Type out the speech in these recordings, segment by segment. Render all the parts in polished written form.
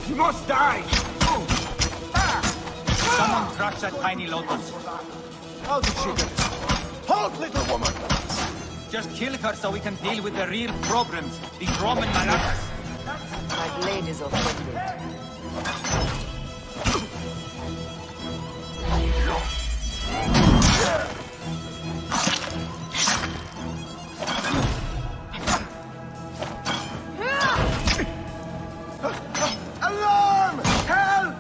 You must die! Someone crush that tiny lotus. How did she get it? Halt, little woman! Just kill her so we can deal with the real problems, the Roman Malakas. My blade is offended. Alarm! Help!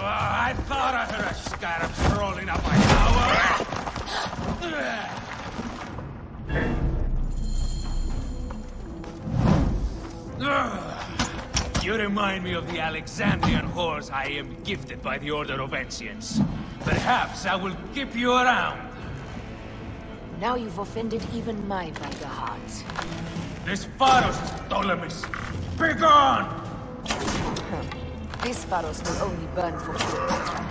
I thought I heard a scarab crawling up my tower. You remind me of the Alexandrian whores I am gifted by the Order of Ancients. Perhaps I will keep you around. Now you've offended even my Viger heart. This Pharos is Ptolemy's. Begone! This Pharos will only burn for Cleopatra.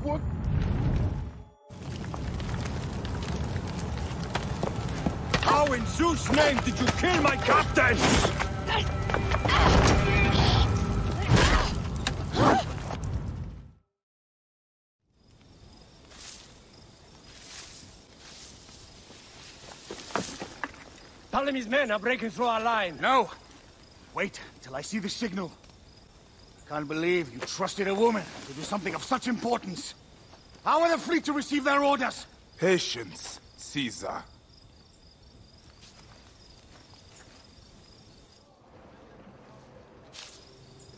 What? How in Zeus' name did you kill my captain? Ptolemy's men are breaking through our line. No! Wait till I see the signal. Can't believe you trusted a woman to do something of such importance. How are the fleet to receive their orders? Patience, Caesar.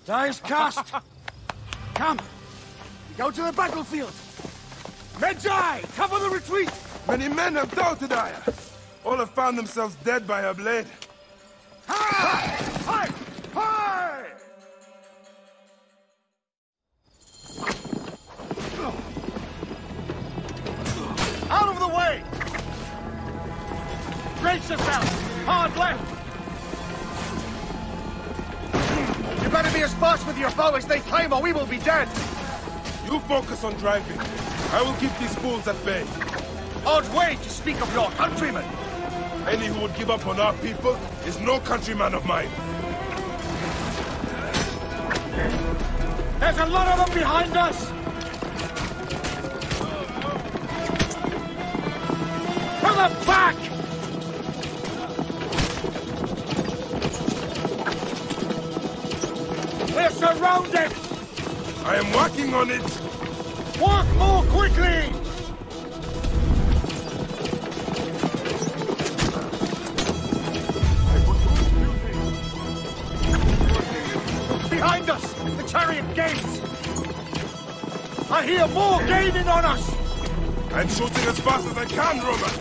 Die is cast. Come, we go to the battlefield. Medjay, cover the retreat. Many men have doubted Aya. All have found themselves dead by her blade. Hi! Hi! Hi! Out of the way! Brace yourself! Hard left! You better be as fast with your bow as they claim, or we will be dead! You focus on driving. I will keep these fools at bay. Odd way to speak of your countrymen! Any who would give up on our people is no countryman of mine. There's a lot of them behind us! To the back! We're surrounded! I am working on it! Work more quickly! Behind us! The chariot gates! I hear more gaining on us! I'm shooting as fast as I can, Roman!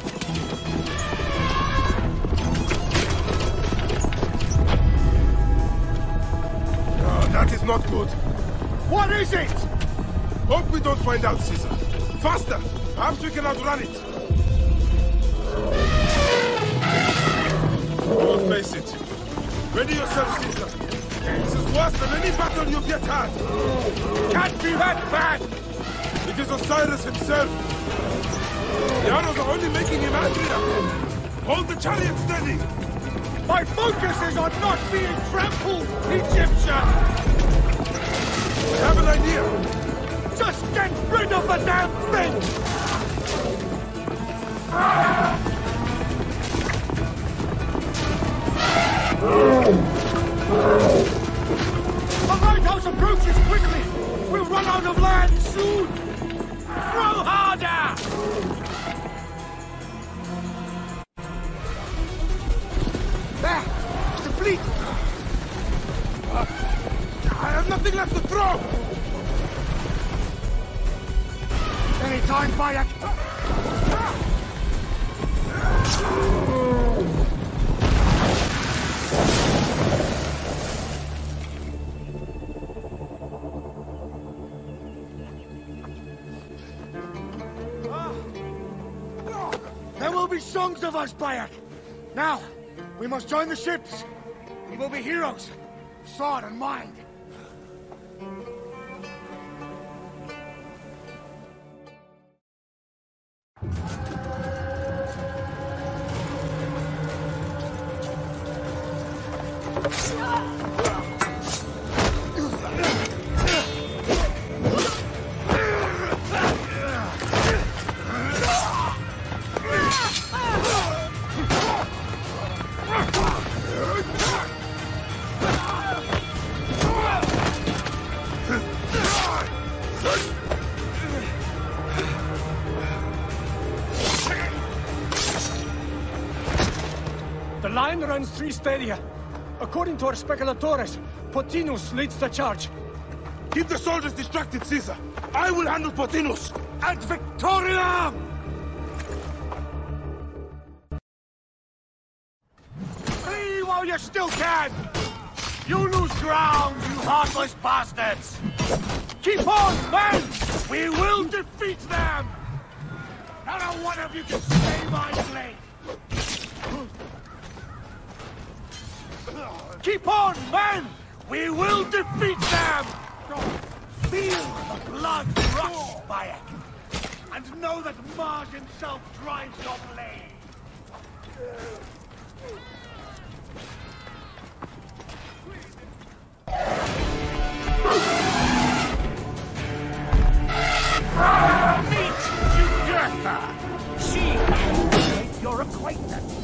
No, that is not good. What is it? Hope we don't find out, Caesar. Faster! Perhaps we can outrun it. Don't face it. Ready yourself, Caesar. This is worse than any battle you've yet had. Can't be that bad! It is Osiris himself. The arrows are only making him angrier. Hold the chariot steady. My focus is on not being trampled, Egyptian! I have an idea. Just get rid of the damn thing! The lighthouse approaches quickly! We'll run out of land soon! Throw harder! There! The fleet! I have nothing left to throw! Any time, Bayek! There will be songs of us, Bayek! Now, we must join the ships! We will be heroes! Sword and mind! The line runs 3 stadia. According to our speculatores, Pothinus leads the charge. Keep the soldiers distracted, Caesar. I will handle Pothinus. Ad Victoriam! Flee while you still can! You lose ground, you heartless bastards! Keep on, men! We will defeat them! Not a one of you can stay my blade! Keep on, men! We will defeat them! Feel the blood rush, Bayek! And know that Mars himself drives your blade! Meet Jugurtha! She has made your acquaintance!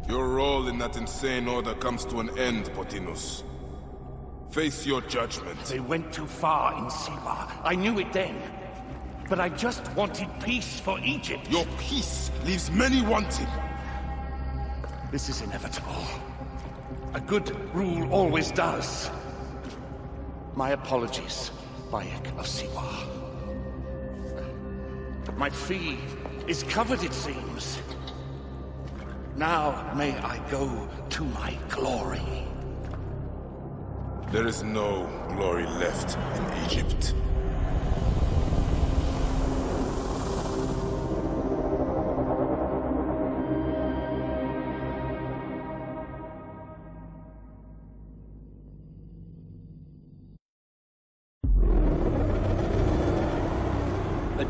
Your role in that insane order comes to an end, Pothinus. Face your judgment. They went too far in Siwa. I knew it then. But I just wanted peace for Egypt. Your peace leaves many wanting. This is inevitable. A good rule always does. My apologies, Bayek of Siwa. My fee is covered, it seems. Now may I go to my glory. There is no glory left in Egypt.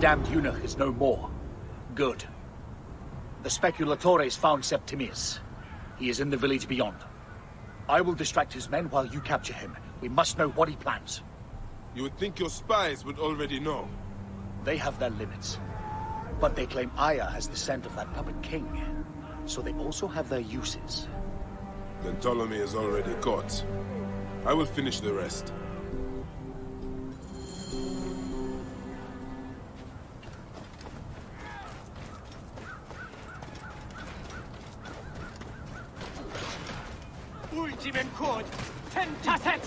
damned eunuch is no more. Good. The Speculatores found Septimius. He is in the village beyond. I will distract his men while you capture him. We must know what he plans. You would think your spies would already know. They have their limits. But they claim Aya has the scent of that puppet king. So they also have their uses. Then Ptolemy is already caught. I will finish the rest. Ultimem quod, tentaset!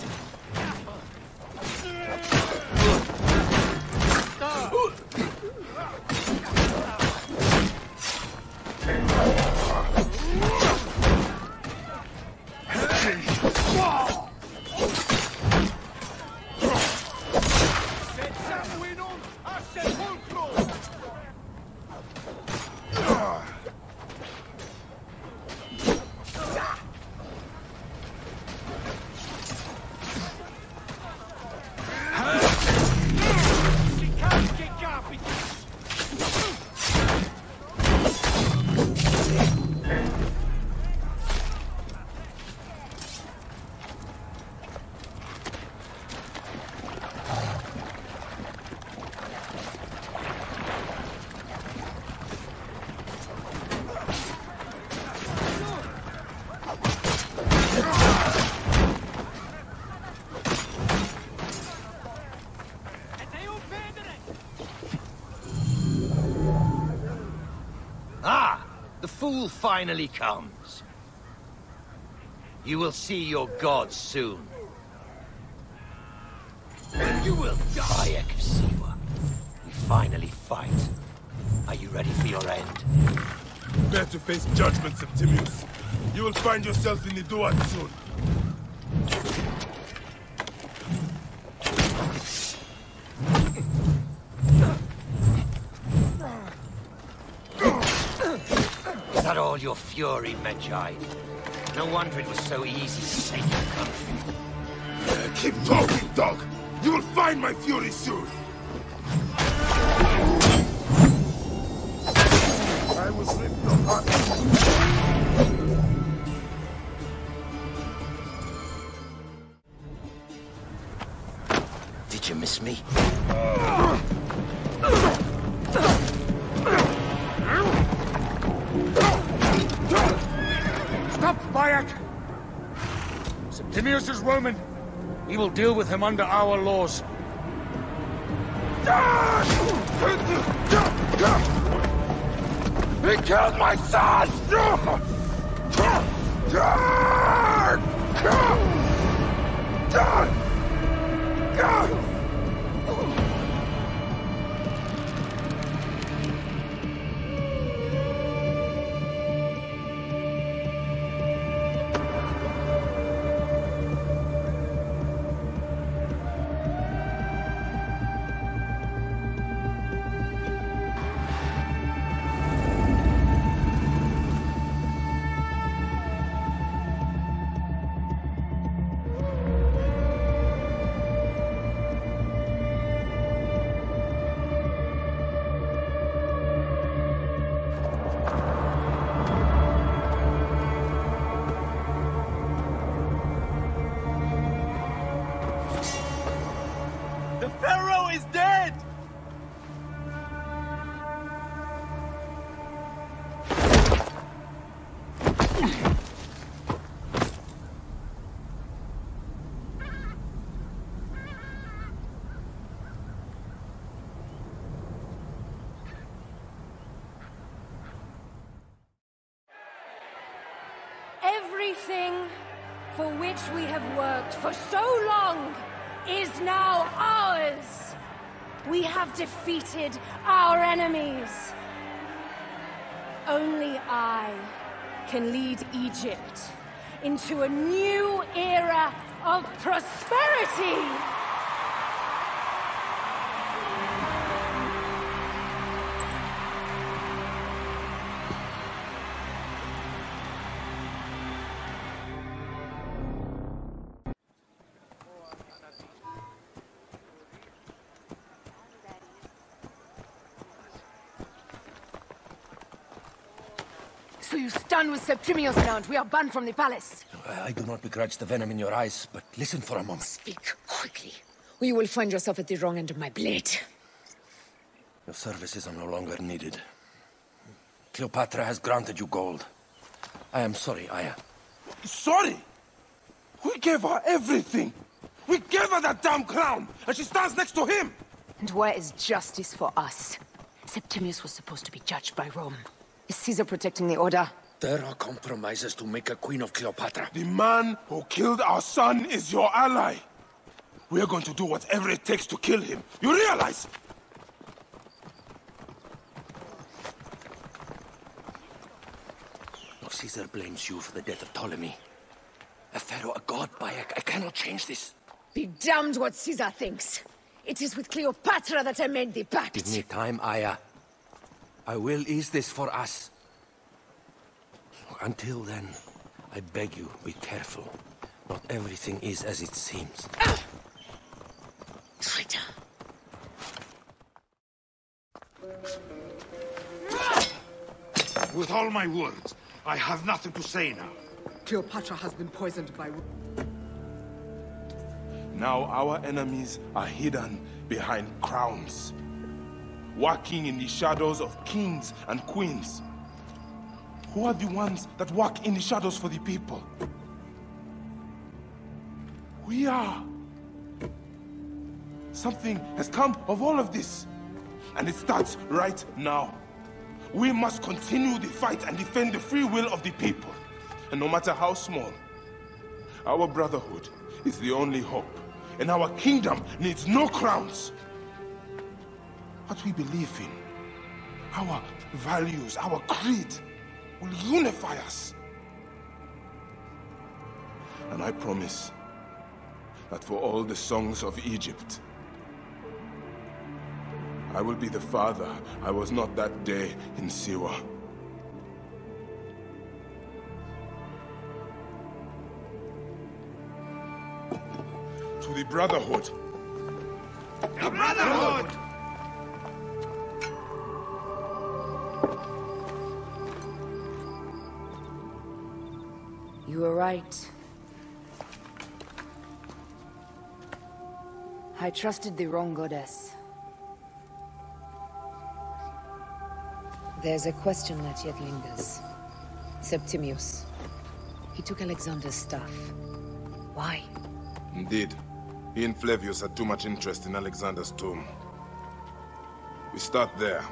The fool finally comes. You will see your gods soon. You will die, Ekasiwa. We finally fight. Are you ready for your end? Prepare to face judgment, Septimius. You will find yourself in the Duat soon. Is that all your fury, Medjay? No wonder it was so easy to take your country. Keep talking, dog! You will find my fury soon! I was ripped apart. Did you miss me? Stop, Bayek! Septimius is Roman. We will deal with him under our laws. He killed my son! Everything for which we have worked for so long is now ours. We have defeated our enemies. Only I can lead Egypt into a new era of prosperity. So you stand with Septimius now and we are banned from the palace. I do not begrudge the venom in your eyes, but listen for a moment. Speak quickly, or you will find yourself at the wrong end of my blade. Your services are no longer needed. Cleopatra has granted you gold. I am sorry, Aya. Sorry? We gave her everything. We gave her that damn crown, and she stands next to him. And where is justice for us? Septimius was supposed to be judged by Rome. Is Caesar protecting the order? There are compromises to make a queen of Cleopatra. The man who killed our son is your ally. We are going to do whatever it takes to kill him. You realize? No, Caesar blames you for the death of Ptolemy. A pharaoh, a god, Bayek. I cannot change this. Be damned what Caesar thinks. It is with Cleopatra that I made the pact. Give me time, Aya. I will ease this for us. Until then, I beg you, be careful. Not everything is as it seems. Traitor. With all my words, I have nothing to say now. Cleopatra has been poisoned by... Now our enemies are hidden behind crowns, walking in the shadows of kings and queens. Who are the ones that walk in the shadows for the people? We are. Something has come of all of this, and it starts right now. We must continue the fight and defend the free will of the people. And no matter how small, our brotherhood is the only hope. And our kingdom needs no crowns. What we believe in, our values, our creed, will unify us. And I promise that for all the songs of Egypt, I will be the father I was not that day in Siwa. To the Brotherhood. The Brotherhood! You were right. I trusted the wrong goddess. There's a question that yet lingers. Septimius. He took Alexander's stuff. Why? Indeed. He and Flavius had too much interest in Alexander's tomb. We start there.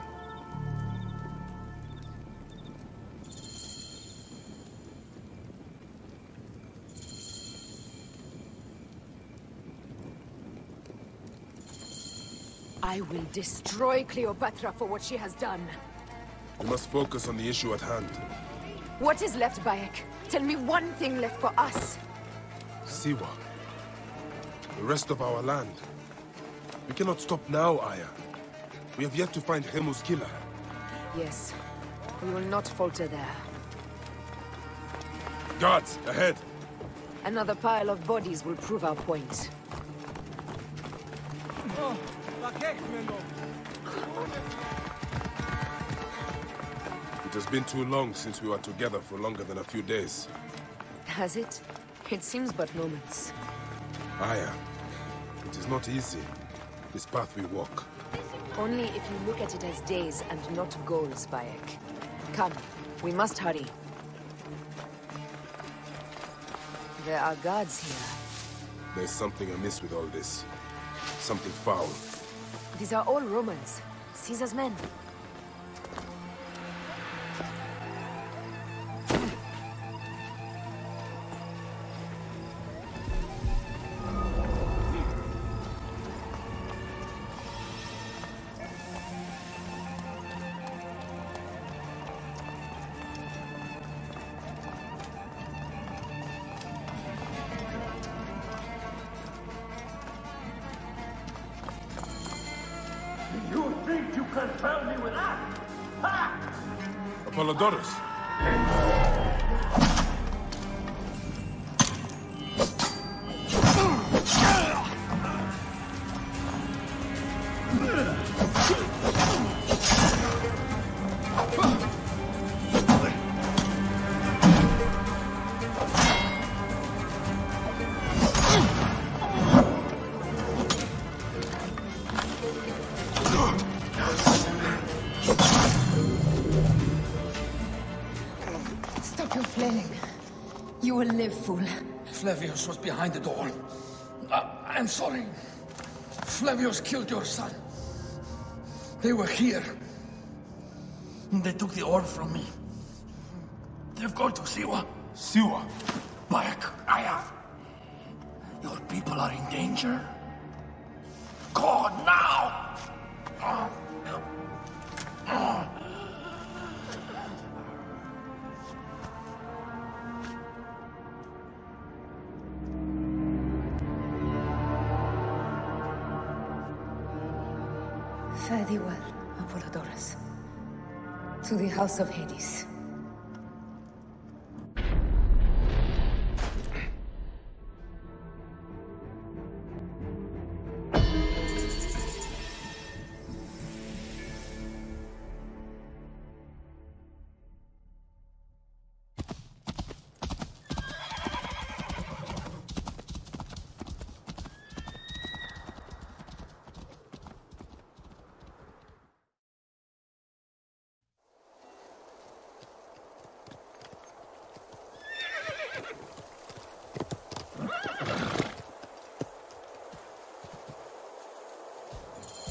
I will destroy Cleopatra for what she has done. We must focus on the issue at hand. What is left, Bayek? Tell me one thing left for us. Siwa. The rest of our land. We cannot stop now, Aya. We have yet to find Hemu's killer. Yes. We will not falter there. Guards, ahead! Another pile of bodies will prove our point. It has been too long since we were together for longer than a few days. Has it? It seems but moments. Aya, it is not easy, this path we walk. Only if you look at it as days and not goals, Bayek. Come, we must hurry. There are guards here. There's something amiss with all this. Something foul. These are all Romans. Caesar's men. You think you can tell me with that? Ha! Apollodorus! Stop your flailing. You will live, fool. Flavius was behind the door. I'm sorry. Flavius killed your son. They were here. They took the orb from me. They've gone to Siwa. Siwa? Back, Aya. Your people are in danger. Go now! Fare thee well, Apollodorus. To the House of Hades.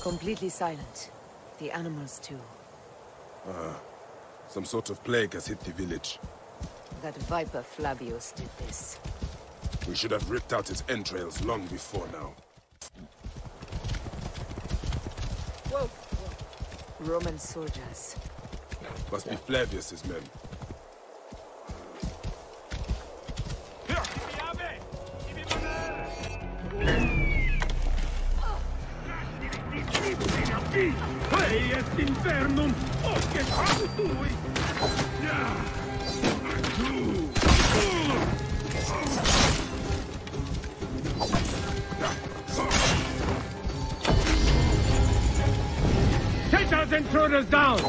Completely silent. The animals too. Some sort of plague has hit the village. That viper Flavius did this. We should have ripped out its entrails long before now. Whoa! Roman soldiers. Must be Flavius's men. Hey, est infernum! Oh, che fautui! Take those intruders down!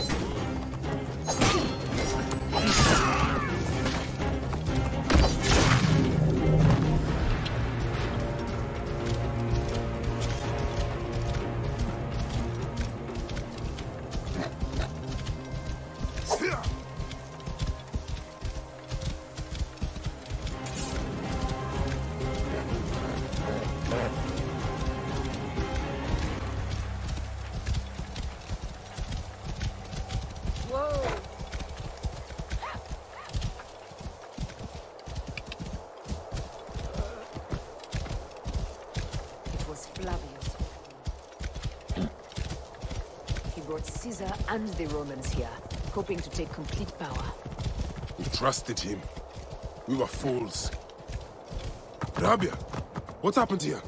Caesar and the Romans here, hoping to take complete power. We trusted him. We were fools. Rabia, what happened here?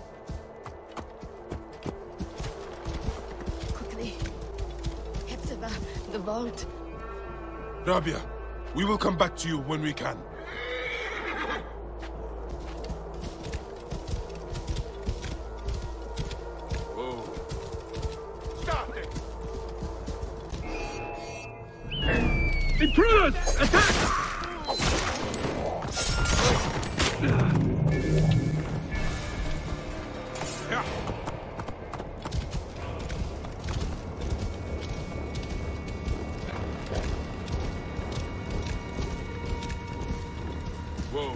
Quickly. Get to the vault. Rabia, we will come back to you when we can. Intruders! Attack! Whoa.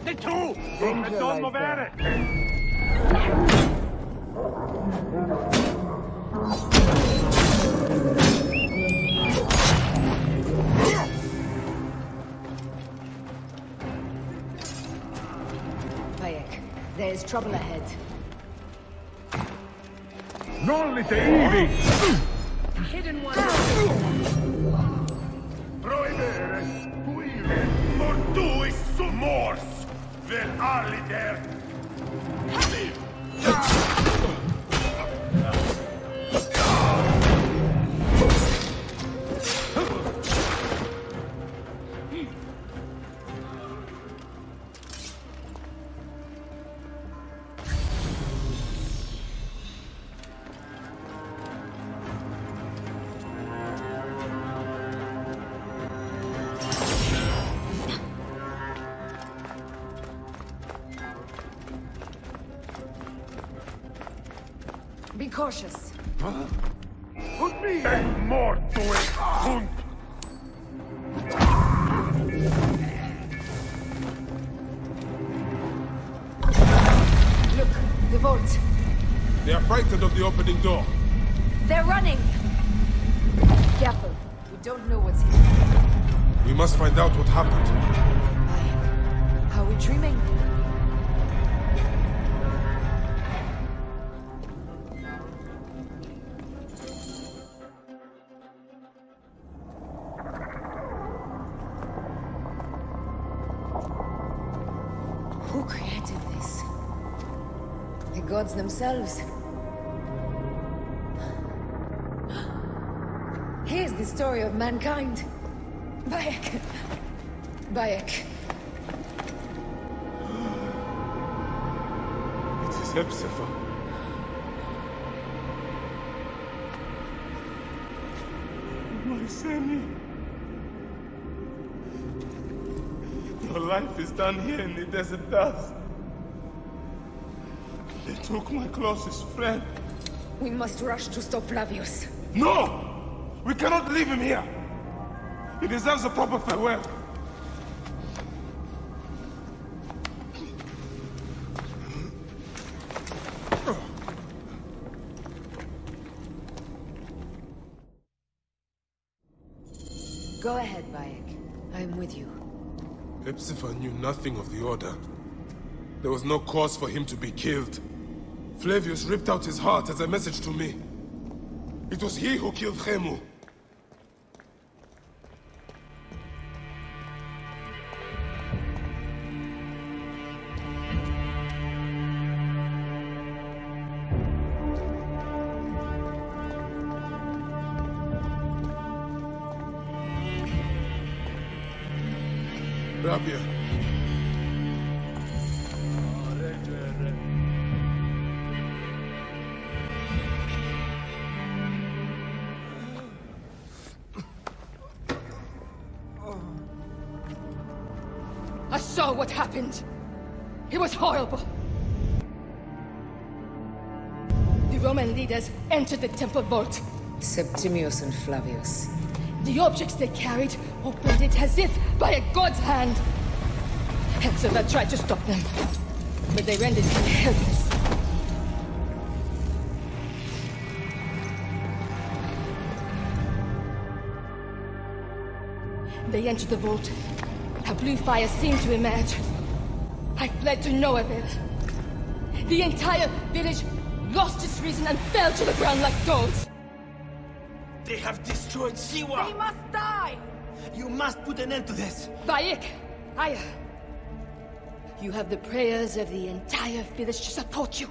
Sei tu! Non muovere! Bayek, there is trouble ahead. Non li ivi! Hidden one! Proibere! Quire! Mortuis sumors! Vel aliter! cautious. Put me in more to it, Hund! Look, the vault. They are frightened of the opening door. They're running! Careful. We don't know what's here. We must find out what happened. Are we dreaming? Who created this? The gods themselves. Here's the story of mankind. Bayek. Bayek. It is Hepzibah. My Sammy. Your life is done here in the desert dust. They took my closest friend. We must rush to stop Flavius. No! We cannot leave him here! He deserves a proper farewell. Go ahead, Bayek. I am with you. Hepzibah knew nothing of the Order. There was no cause for him to be killed. Flavius ripped out his heart as a message to me. It was he who killed Khemu. Rabia. I saw what happened. It was horrible. The Roman leaders entered the temple vault. Septimius and Flavius. The objects they carried opened it as if by a god's hand. Hepzibah tried to stop them, but they rendered him helpless. They entered the vault. A blue fire seemed to emerge. I fled to no avail. The entire village lost its reason and fell to the ground like dogs. They have destroyed Siwa! They must die! You must put an end to this! Bayek! Aya! You have the prayers of the entire village to support you.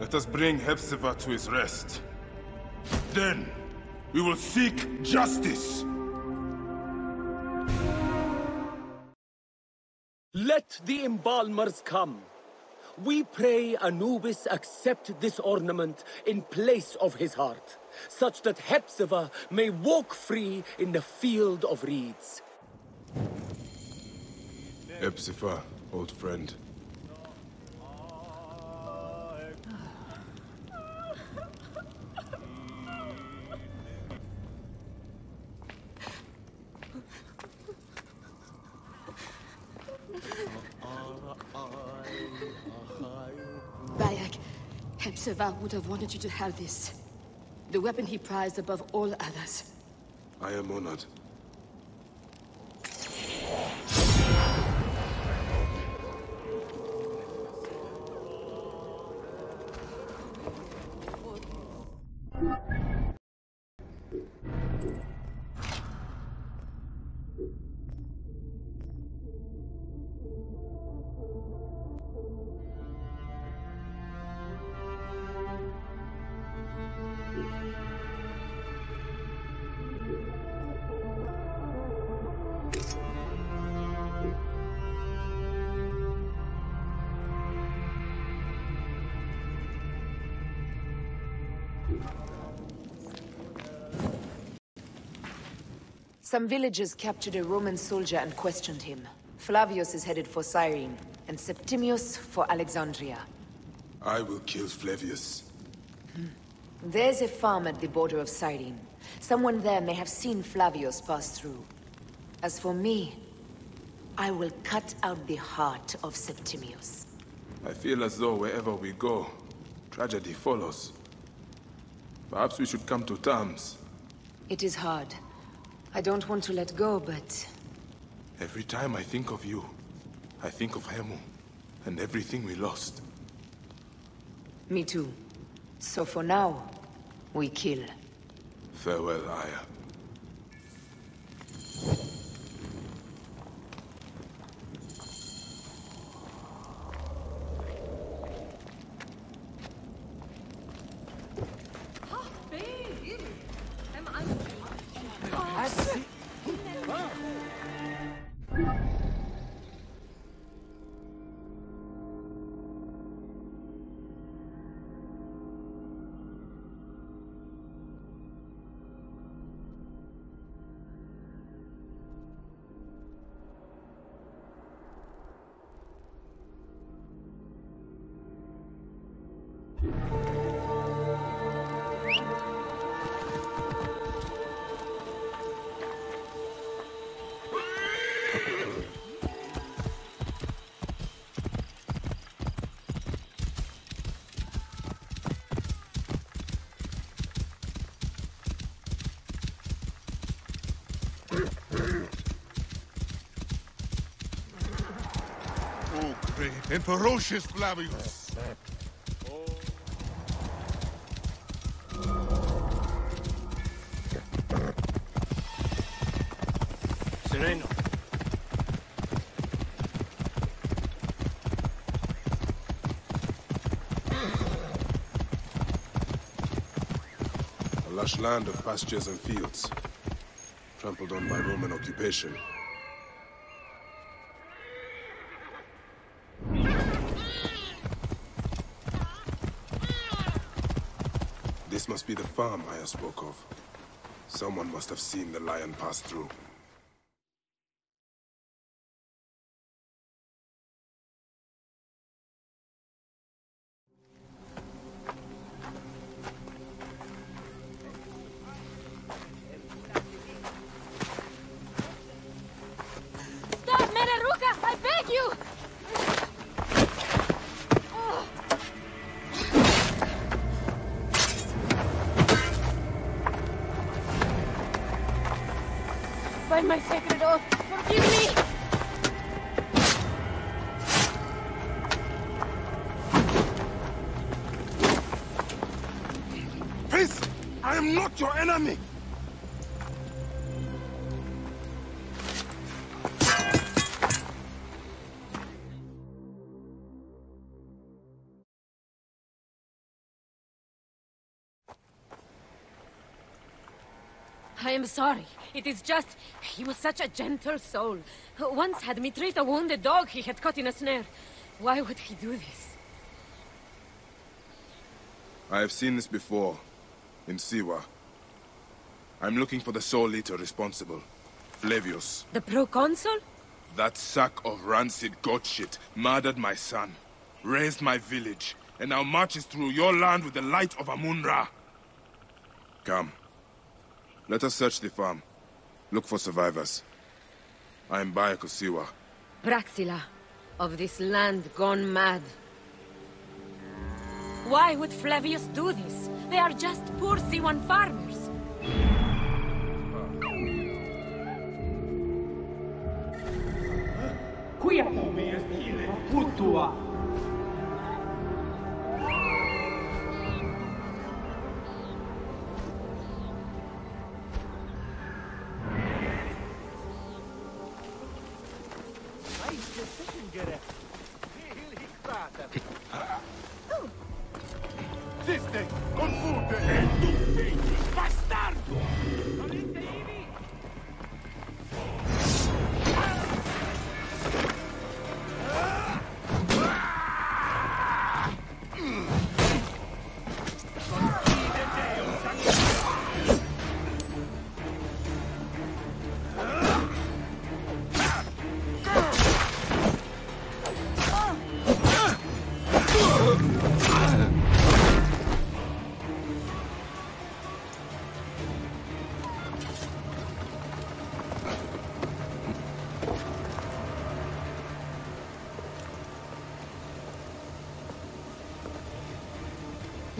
Let us bring Hepzibah to his rest. Then, we will seek justice! Let the embalmers come. We pray Anubis accept this ornament in place of his heart, such that Hepzibah may walk free in the field of reeds. Hepzibah, old friend. Bayek, Hepzibah would have wanted you to have this. The weapon he prized above all others. I am honored. Some villagers captured a Roman soldier and questioned him. Flavius is headed for Cyrene, and Septimius for Alexandria. I will kill Flavius. There's a farm at the border of Cyrene. Someone there may have seen Flavius pass through. As for me, I will cut out the heart of Septimius. I feel as though wherever we go, tragedy follows. Perhaps we should come to terms. It is hard. I don't want to let go, but... Every time I think of you, I think of Hemu, and everything we lost. Me too. So for now, we kill. Farewell, Aya. And ferocious Flavius. Sereno. A lush land of pastures and fields, trampled on by Roman occupation. This must be the farm Aya spoke of. Someone must have seen the lion pass through. Stop, Meneruka! I beg you! By my sacred oath, forgive me! Peace! I am not your enemy! I am sorry. It is just... He was such a gentle soul. Once had me treat a wounded dog he had caught in a snare. Why would he do this? I have seen this before, in Siwa. I'm looking for the soul eater responsible. Flavius. The proconsul? That sack of rancid goat shit murdered my son, raised my village, and now marches through your land with the light of Amun-Ra. Come. Let us search the farm. Look for survivors. I am Bayako Siwa. Praxila, of this land gone mad. Why would Flavius do this? They are just poor Siwan farmers. Qui come è stile, puttua. Siste, confonde e tutti! Bastardo!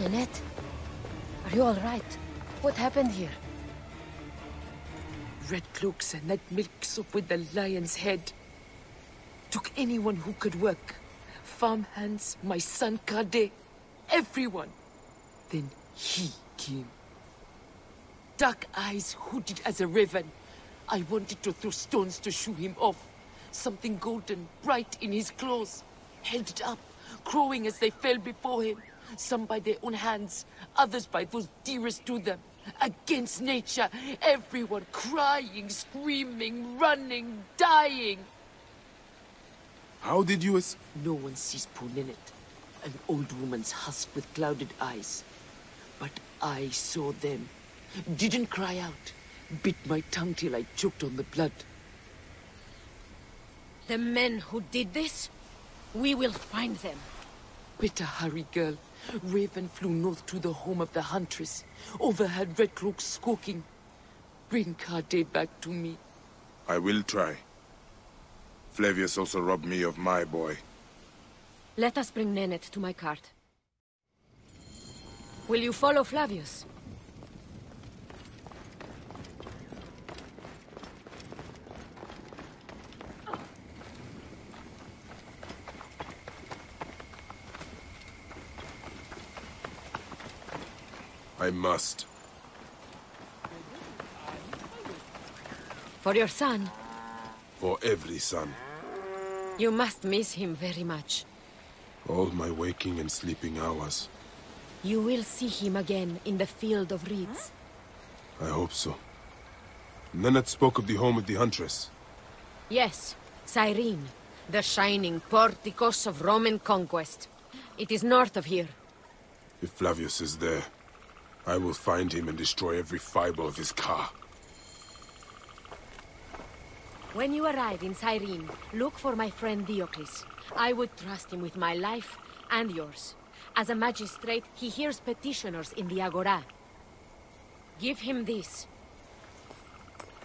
Nanette? Are you all right? What happened here? Red cloaks and that milk soup with the lion's head. Took anyone who could work. Farmhands, my son Kade, everyone. Then he came. Dark eyes hooded as a raven. I wanted to throw stones to shoo him off. Something golden, bright in his claws. Held it up, crowing as they fell before him. Some by their own hands, others by those dearest to them. Against nature, everyone crying, screaming, running, dying. How did you No one sees poor Ninette, an old woman's husk with clouded eyes. But I saw them. Didn't cry out. Bit my tongue till I choked on the blood. The men who did this? We will find them. Better hurry, girl. Raven flew north to the home of the huntress. Overheard red cloaks squawking. Bring Kade back to me. I will try. Flavius also robbed me of my boy. Let us bring Nanette to my cart. Will you follow Flavius? I must. For your son? For every son. You must miss him very much. All my waking and sleeping hours. You will see him again in the field of reeds. I hope so. Nanette spoke of the home of the huntress. Yes, Cyrene, the shining porticos of Roman conquest. It is north of here. If Flavius is there, I will find him and destroy every fiber of his car. When you arrive in Cyrene, look for my friend Diocles. I would trust him with my life and yours. As a magistrate, he hears petitioners in the Agora. Give him this.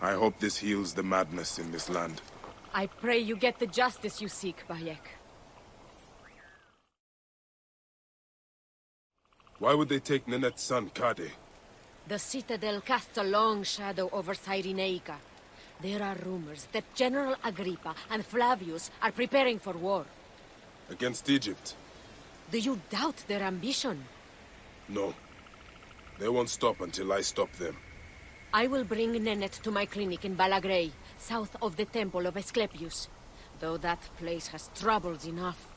I hope this heals the madness in this land. I pray you get the justice you seek, Bayek. Why would they take Nanette's son, Kade? The citadel casts a long shadow over Cyrenaica. There are rumors that General Agrippa and Flavius are preparing for war. Against Egypt? Do you doubt their ambition? No. They won't stop until I stop them. I will bring Nanette to my clinic in Balagrey, south of the temple of Asclepius. Though that place has troubles enough.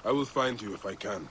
I will find you if I can.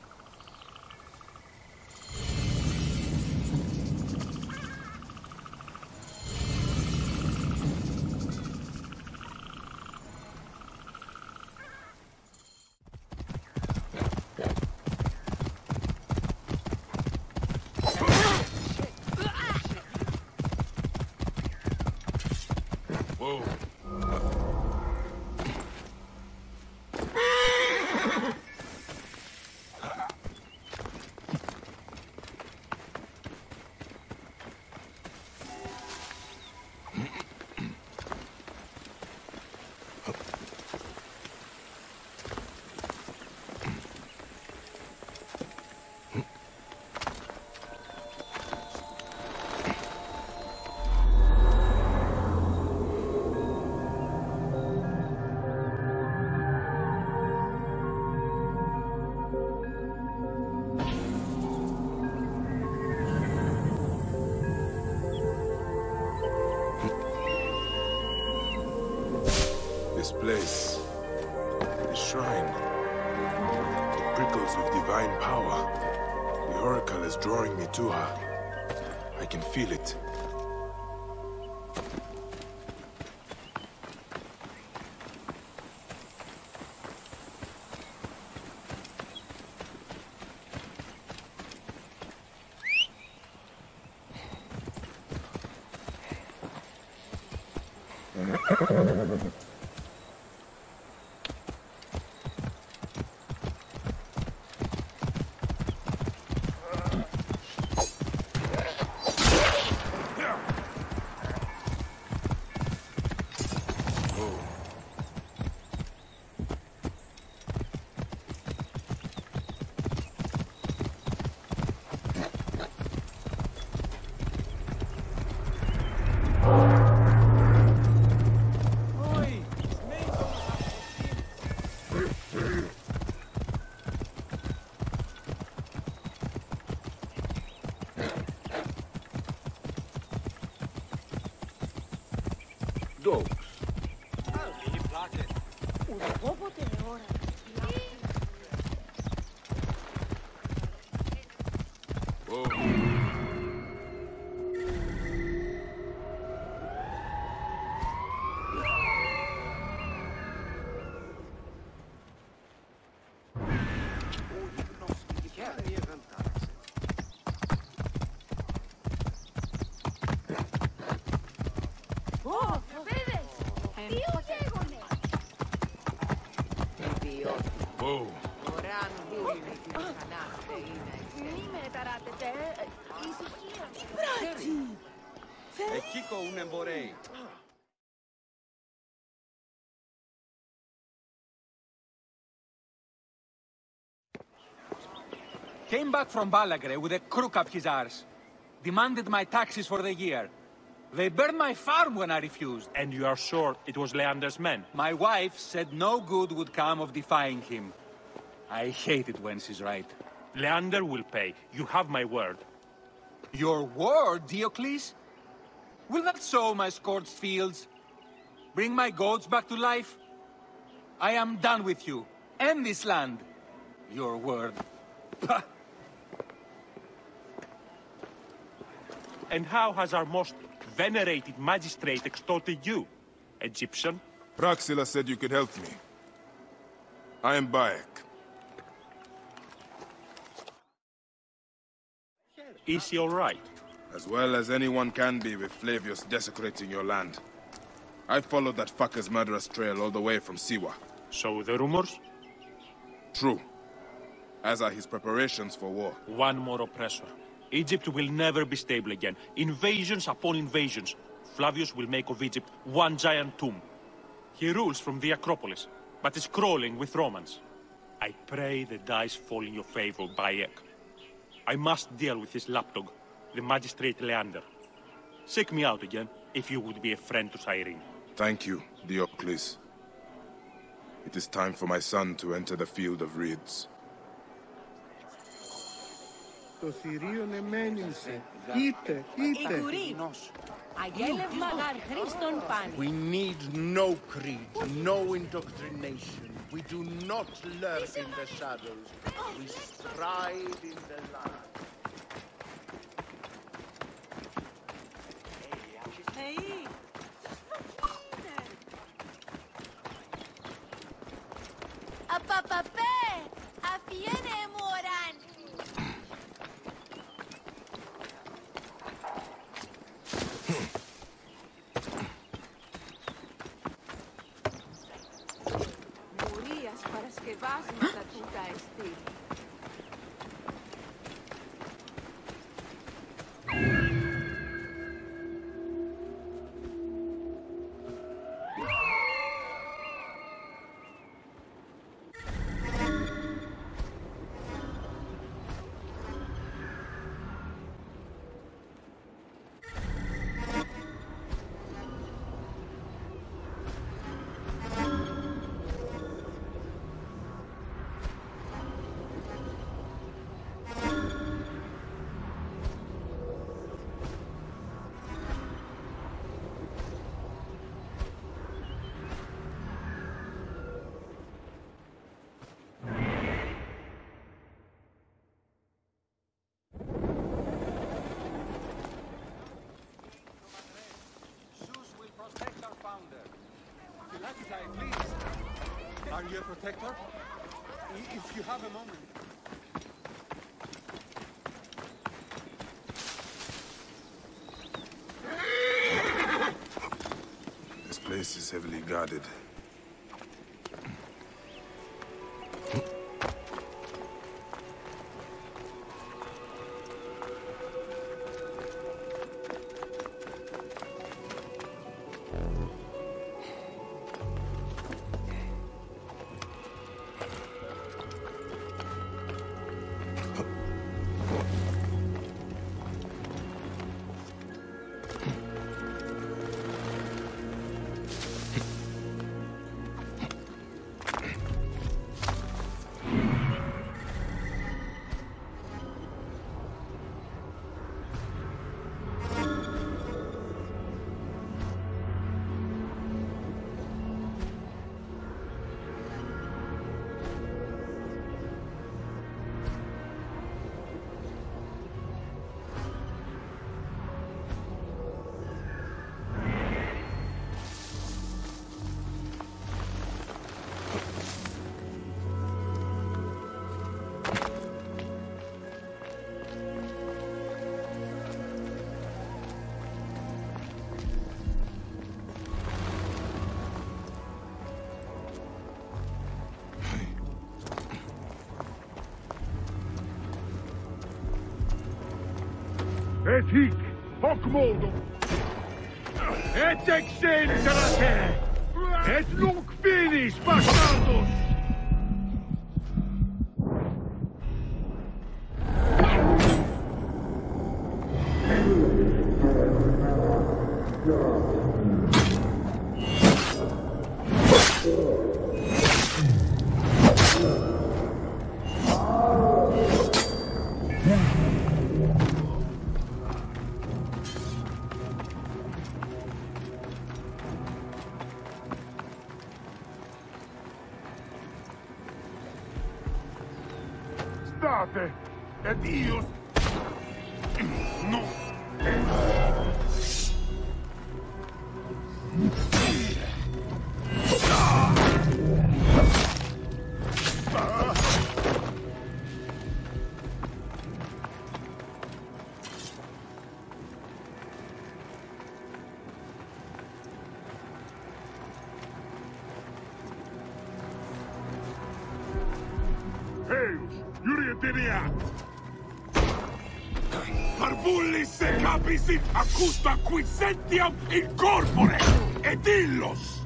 This place, the shrine, it prickles with divine power. The oracle is drawing me to her. I can feel it. dogs. Whoa. Ekiko unemborei. Came back from Balagre with a crook up his arse. Demanded my taxes for the year. They burned my farm when I refused. And you are sure it was Leander's men? My wife said no good would come of defying him. I hate it when she's right. Leander will pay. You have my word. Your word, Diocles? Will that sow my scorched fields? Bring my goats back to life? I am done with you. And this land. Your word. Pah! And how has our most venerated magistrate extorted you, Egyptian? Praxila said you could help me. I am Bayek. Is he all right? As well as anyone can be with Flavius desecrating your land. I followed that fucker's murderous trail all the way from Siwa. So the rumors? True. As are his preparations for war. One more oppressor. Egypt will never be stable again. Invasions upon invasions. Flavius will make of Egypt one giant tomb. He rules from the Acropolis, but is crawling with Romans. I pray the dice fall in your favor, Bayek. I must deal with his lapdog, the magistrate Leander. Seek me out again, if you would be a friend to Cyrene. Thank you, Diocles. It is time for my son to enter the field of reeds. We need no creed, no indoctrination. We do not lurk in the shadows. We stride in the light. Are you a protector? If you have a moment. This place is heavily guarded. Et hic, hoc modo. Et exenterate! Et nunc finis, bastardos! State, et ius... No. Eius, Iurieteniat! Parvullis se capisit accusta quisentiam in corpore, et illos!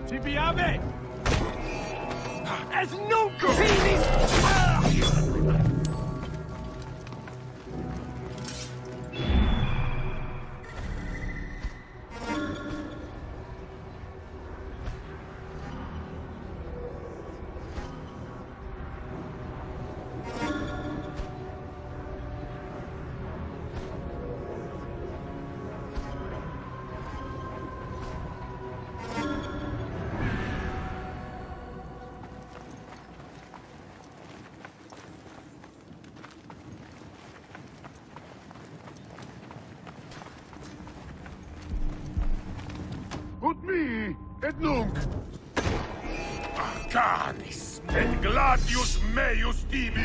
Tibiame! Es nunc finis! Ut mihi, et nunc! Canis, et gladius meius tibi!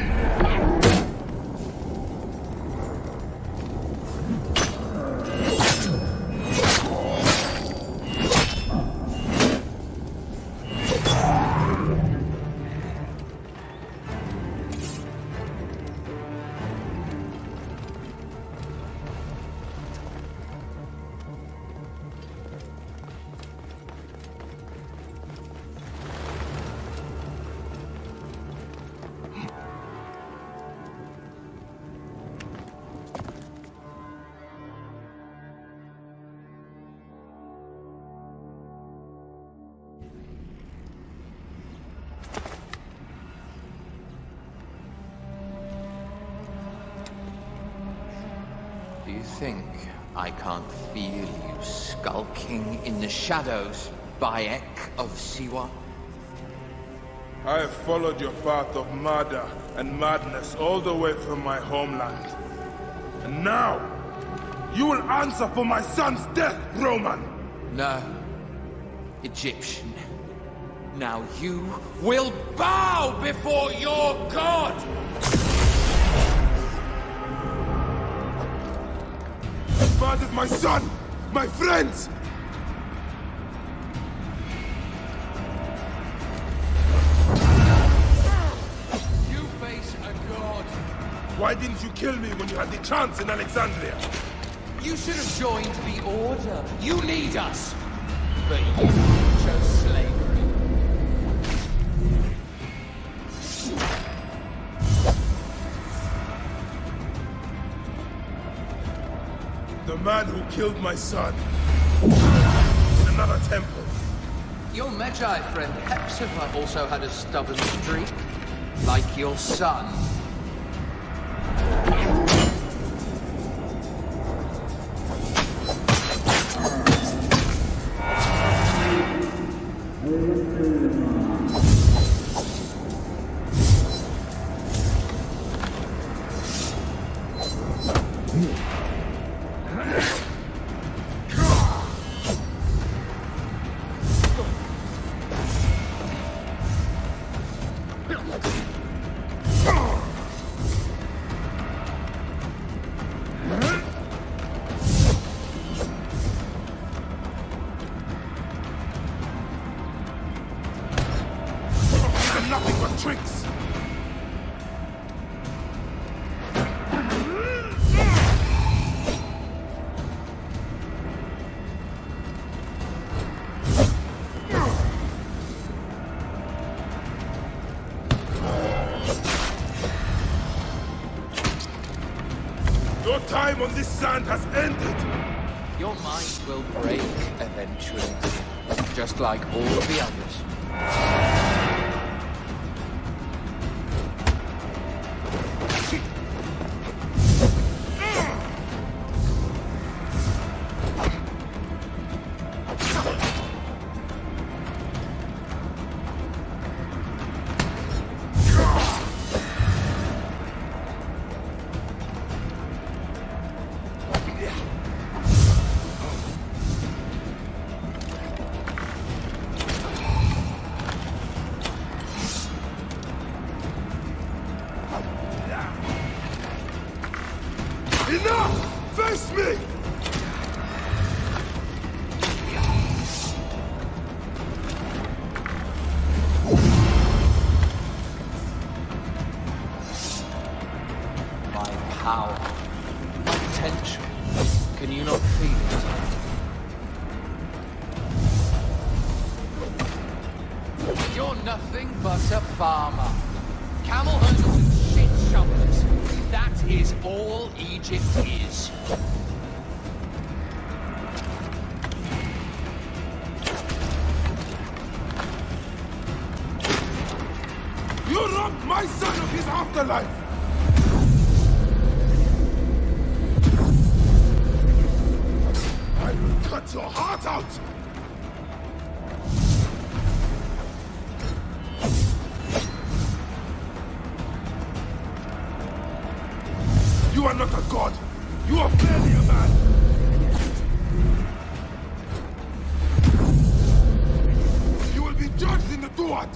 Do you think I can't feel you skulking in the shadows, Bayek of Siwa? I have followed your path of murder and madness all the way from my homeland. And now, you will answer for my son's death, Roman! No, Egyptian. Now you will bow before your god! Murdered my son! My friends! You face a god. Why didn't you kill me when you had the chance in Alexandria? You should have joined the Order. You need us. But you chose slavery. The man who killed my son. In another temple. Your Magi friend Hepzibah also had a stubborn streak. Like your son. nothing but tricks! Your time on this sand has ended! Your mind will break eventually, just like all the others. Enough! Face me! My power, my potential. Can you not feel it? You're nothing but a farmer. Camel hunters and shit shovelers. That is all Egypt is. You robbed my son of his afterlife! I will cut your heart out! You are not a god! You are barely a man! You will be judged in the Duat!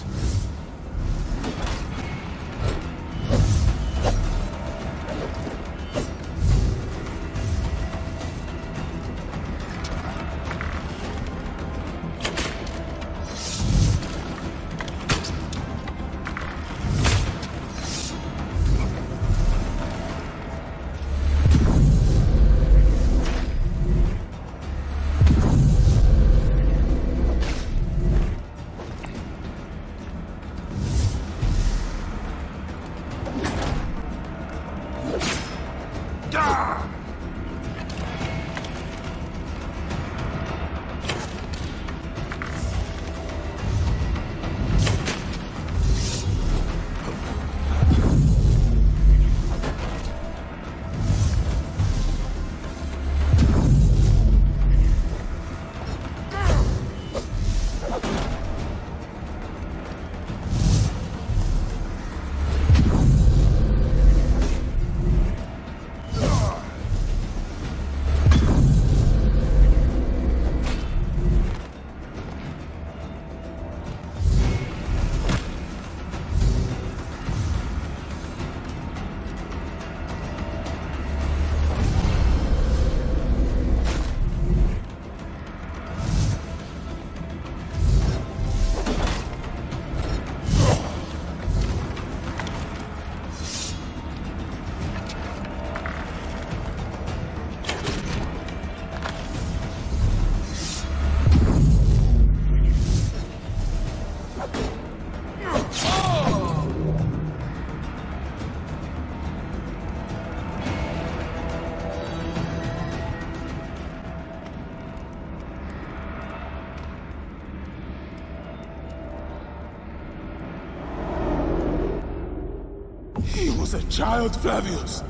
He was a child, Flavius!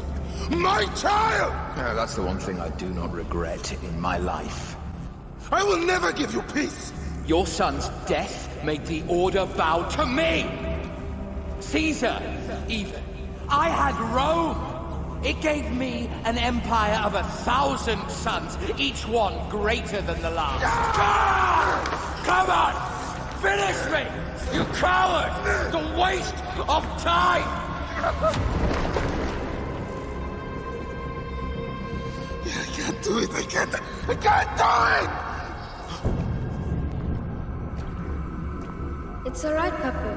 My child! Yeah, that's the one thing I do not regret in my life. I will never give you peace! Your son's death made the Order bow to me! Caesar, even. I had Rome! It gave me an empire of 1,000 sons, each one greater than the last. Come on! Finish me! You coward! The waste of time! I can't do it! I can't do it! It's alright, Papa.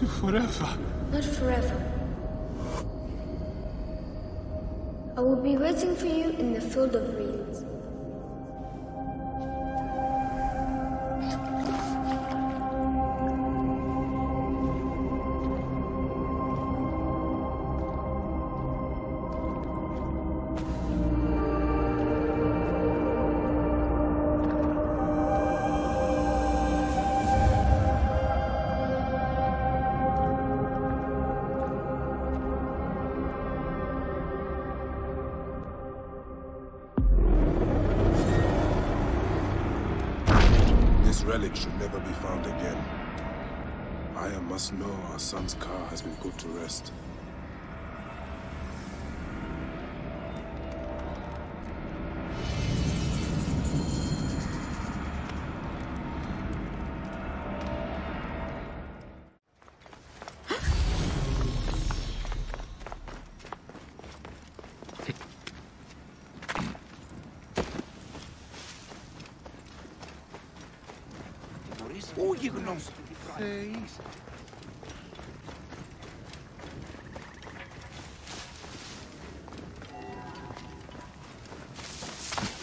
To forever. Not forever. I will be waiting for you in the field of reeds. This relic should never be found again. Aya must know our son's car has been put to rest.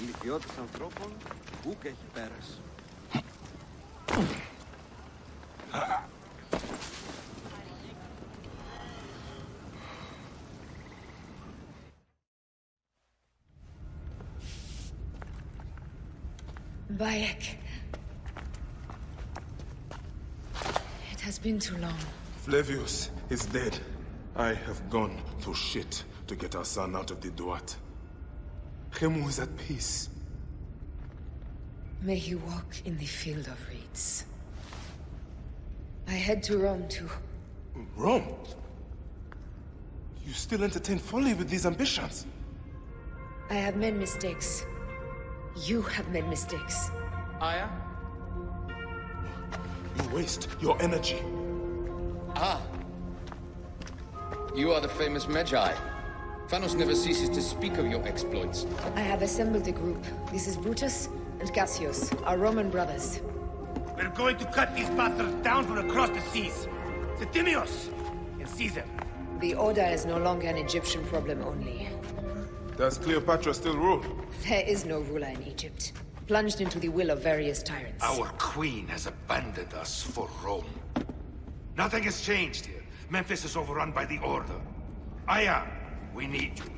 Ηλικιώτης ανθρώπων, ούκ έχει πέρας. Bayek. It has been too long. Flavius is dead. I have gone through shit to get our son out of the Duat. Khemu is at peace. May he walk in the field of reeds. I head to Rome too. Rome? You still entertain folly with these ambitions? I have made mistakes. You have made mistakes. Aya? You waste your energy. Ah. You are the famous Magi. Phanos never ceases to speak of your exploits. I have assembled a group. This is Brutus and Cassius, our Roman brothers. We're going to cut these bastards down from across the seas. Septimius and Caesar. The Order is no longer an Egyptian problem only. Does Cleopatra still rule? There is no ruler in Egypt. Plunged into the will of various tyrants. Our queen has abandoned us for Rome. Nothing has changed here. Memphis is overrun by the Order. Aya, we need you.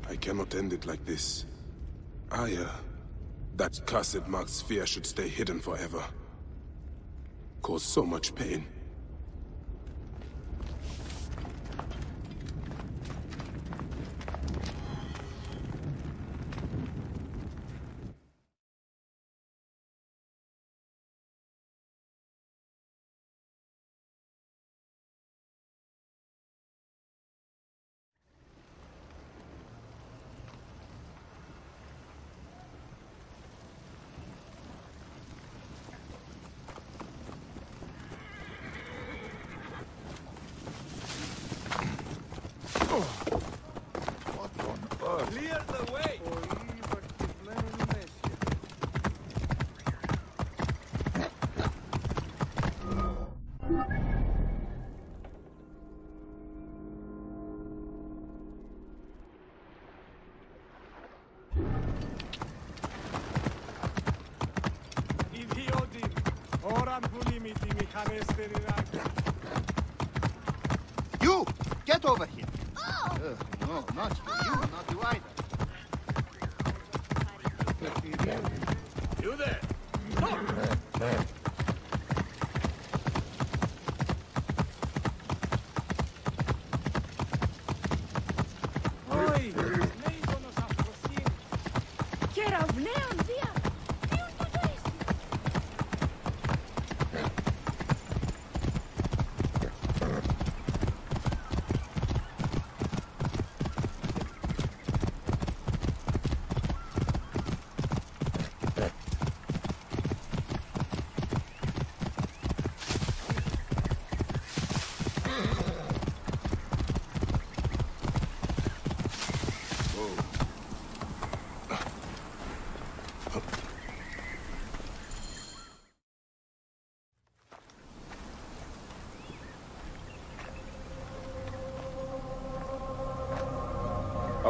I cannot end it like this. Aya, that cursed marked sphere should stay hidden forever. Cause so much pain. Clear the way! You! Get over here! No, not you. You, not you either. You there! Stop!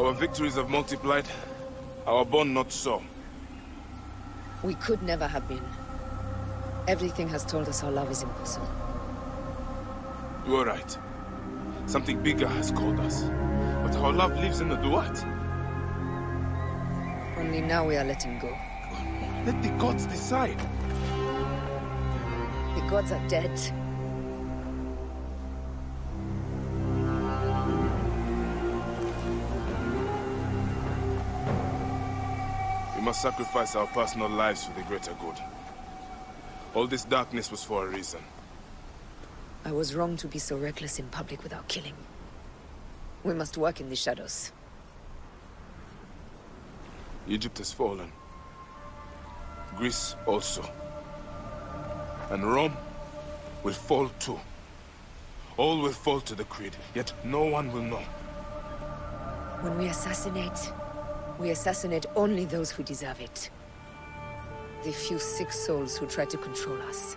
Our victories have multiplied, our bond not so. We could never have been. Everything has told us our love is impossible. You are right. Something bigger has called us. But our love lives in the Duat. Only now we are letting go. Let the gods decide. The gods are dead. We must sacrifice our personal lives for the greater good. All this darkness was for a reason. I was wrong to be so reckless in public without killing. We must work in the shadows. Egypt has fallen. Greece also. And Rome will fall too. All will fall to the creed, yet no one will know. When we assassinate only those who deserve it. The few sick souls who try to control us.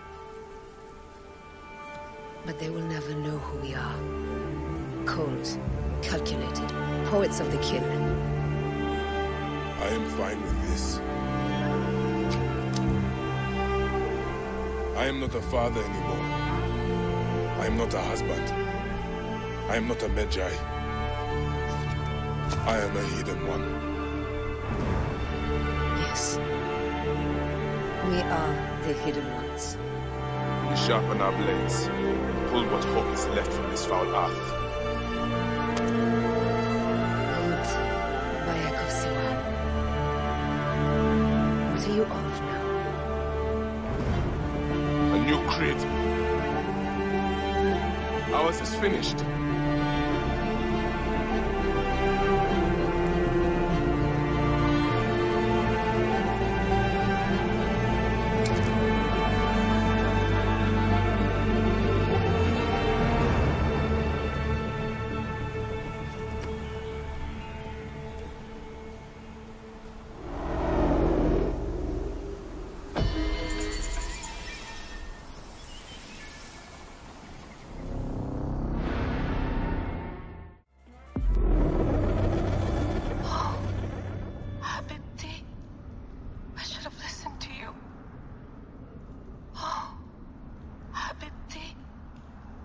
But they will never know who we are. Cold, calculated, poets of the kill. I am fine with this. I am not a father anymore. I am not a husband. I am not a Magi. I am a hidden one. Yes. We are the hidden ones. We sharpen our blades, pull what hope is left from this foul earth. What are you of now? A new creed. Ours is finished.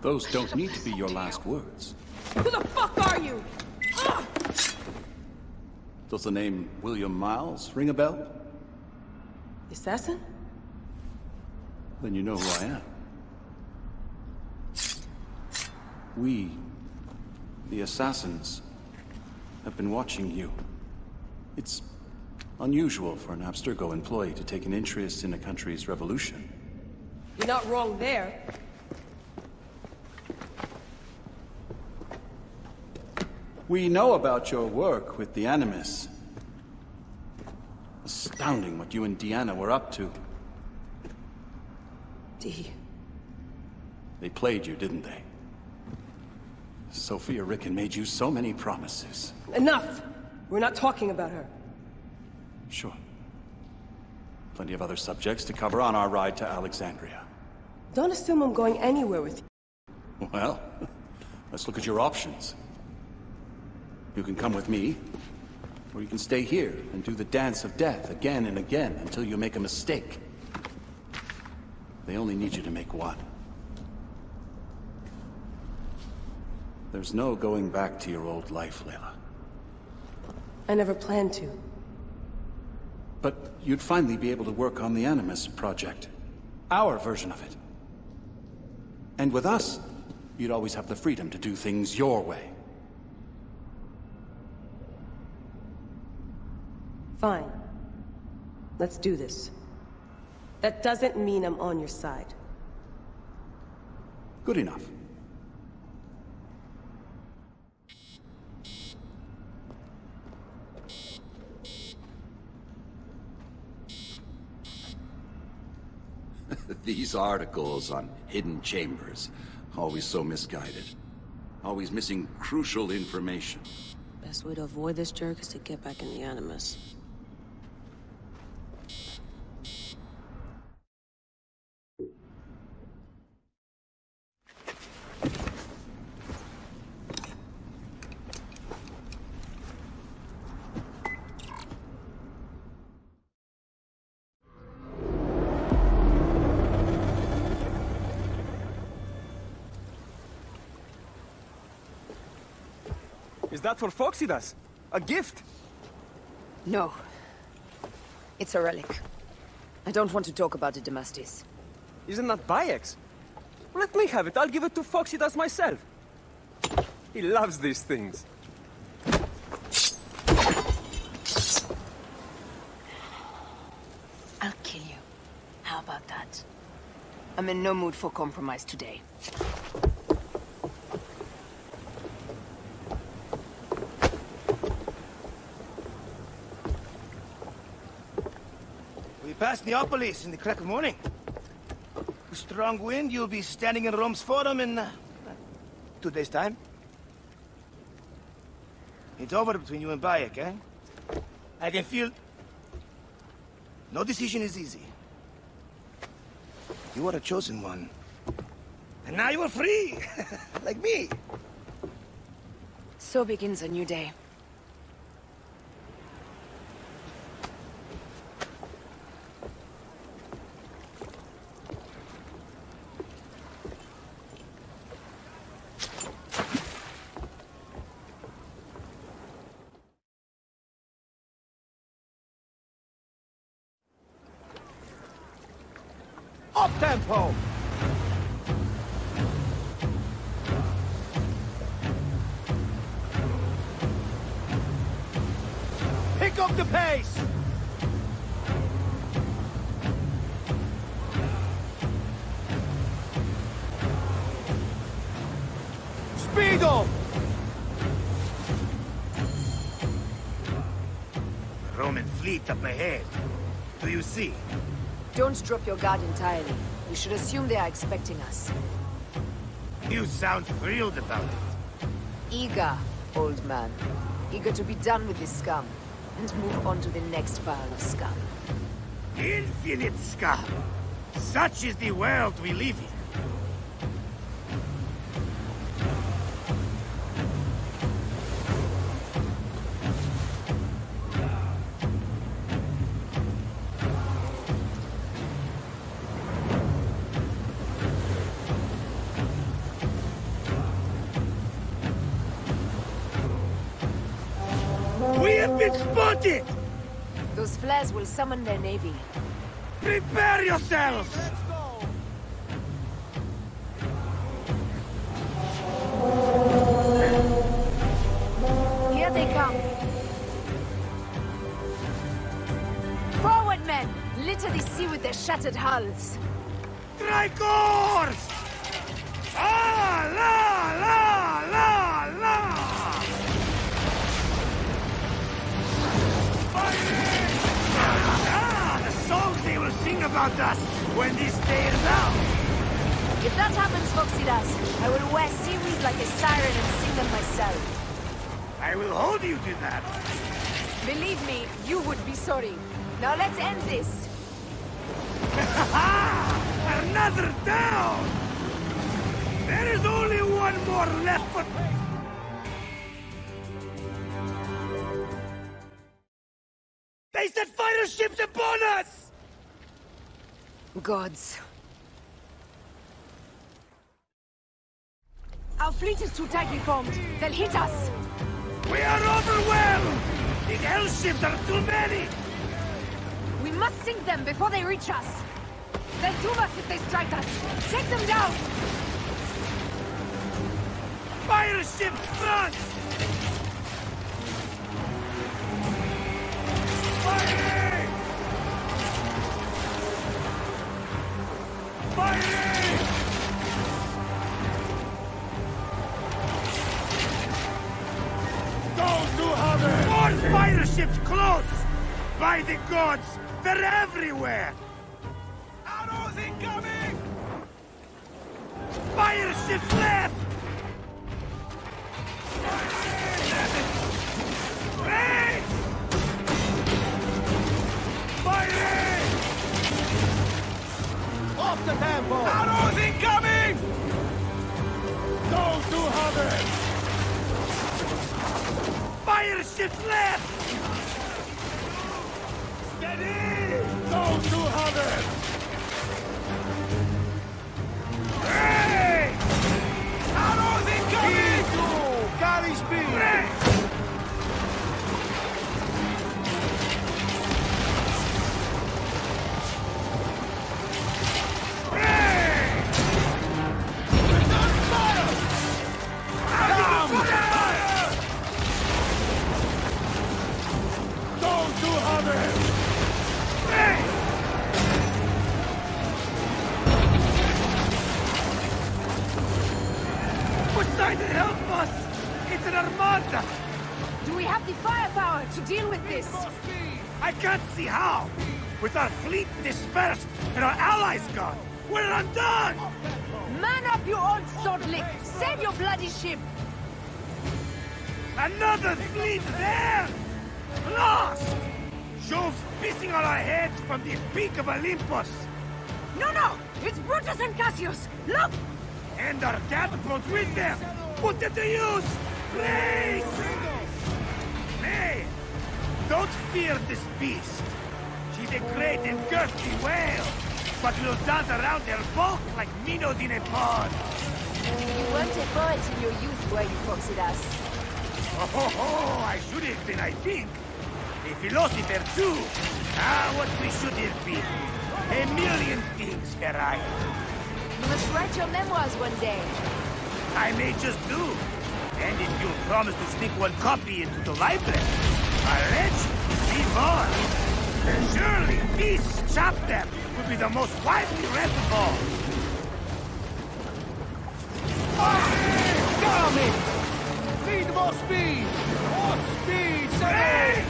Those don't need to be your last words. Who the fuck are you? Ah! Does the name William Miles ring a bell? The assassin? Then you know who I am. We, the assassins, have been watching you. It's unusual for an Abstergo employee to take an interest in a country's revolution. You're not wrong there. We know about your work with the Animus. Astounding what you and Deanna were up to. Dee. They played you, didn't they? Sophia Ricken made you so many promises. Enough! We're not talking about her. Sure. Plenty of other subjects to cover on our ride to Alexandria. Don't assume I'm going anywhere with you. Well, let's look at your options. You can come with me, or you can stay here and do the dance of death again and again until you make a mistake. They only need you to make one. There's no going back to your old life, Layla. I never planned to. But you'd finally be able to work on the Animus project. Our version of it. And with us, you'd always have the freedom to do things your way. Fine. Let's do this. That doesn't mean I'm on your side. Good enough. These articles on hidden chambers, always so misguided. Always missing crucial information. Best way to avoid this jerk is to get back in the Animus. Is that for Phoxidas? A gift? No. It's a relic. I don't want to talk about it, Damastis. Isn't that Bayek's? Let me have it. I'll give it to Phoxidas myself. He loves these things. I'll kill you. How about that? I'm in no mood for compromise today. We passed Neapolis in the crack of morning. With strong wind, you'll be standing in Rome's Forum in 2 days' time. It's over between you and Bayek, eh? I can feel... No decision is easy. You are a chosen one. And now you are free! Like me! So begins a new day. Up tempo! Pick up the pace! Speed up! Roman fleet up ahead. Do you see? Don't drop your guard entirely. We should assume they are expecting us. You sound thrilled about it. Eager, old man. Eager to be done with this scum, and move on to the next pile of scum. Infinite scum! Such is the world we live in. We have been spotted! Those flares will summon their navy. Prepare yourselves! Here they come. Forward, men! Litter the sea with their shattered hulls. Strikers! Ah, la, la, la, la! Ah, the songs they will sing about us when this day is out! If that happens, Phoxidas, I will wear seaweed like a siren and sing them myself. I will hold you to that. Believe me, you would be sorry. Now let's end this. Another down! There is only one more left for... They set fighter ships upon us! Gods. Our fleet is too tightly formed. They'll hit us. We are overwhelmed! The hell ships are too many! We must sink them before they reach us. They'll doom us if they strike us. Take them down! Fire ship front! Firing! Firing! Don't do have more fire ships close! By the gods, they're everywhere! Arrows incoming! Fire ships left! Right! Firing! Off the tempo! Arrows incoming! Don't do have it! Fire ships left! Steady! Don't do have it! Hey! Arrows incoming! Galley speed! Try to help us! It's an armada! Do we have the firepower to deal with this? I can't see how! With our fleet dispersed and our allies gone, we're undone! Man up, you old sodlick! Save your bloody ship! Another fleet there! Lost! Jove's pissing on our heads from the peak of Olympus! No! It's Brutus and Cassius! Look! And our catapults with them! Put it to use! Please! Hey! Don't fear this beast! She's a great and girthy whale, but will dance around her bulk like minnows in a pond! You weren't a poet in your youth, were you, Foxidas? Oh, I should have been, I think. A philosopher, too. Ah, what we should have been. A million things, Ferrari. You must write your memoirs one day. I may just do. And if you'll promise to sneak one copy into the library, I'll let you see more. And surely this chapter will be the most widely read of all. Damn it! Need more speed! More speed, sir!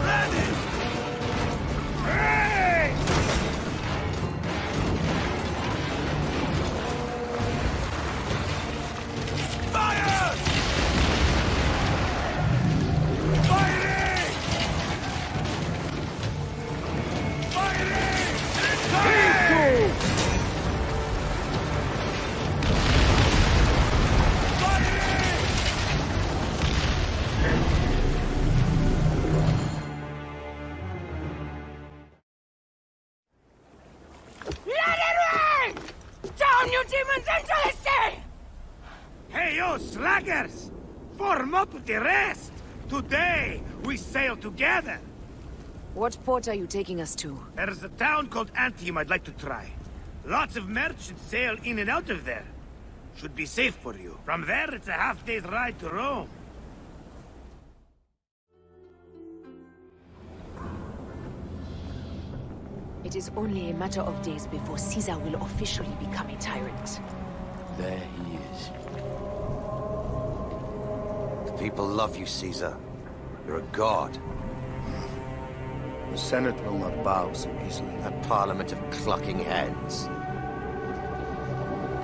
Ready! Hey! Fire! Firing! Firing! Firing! Down, you demons, into the sea! Hey, you slackers! Form up with the rest! Today, we sail together! What port are you taking us to? There's a town called Antium I'd like to try. Lots of merchants sail in and out of there. Should be safe for you. From there, it's a half-day's ride to Rome. It is only a matter of days before Caesar will officially become a tyrant. There he is. The people love you, Caesar. You're a god. The Senate will not bow so easily. A parliament of clucking hens.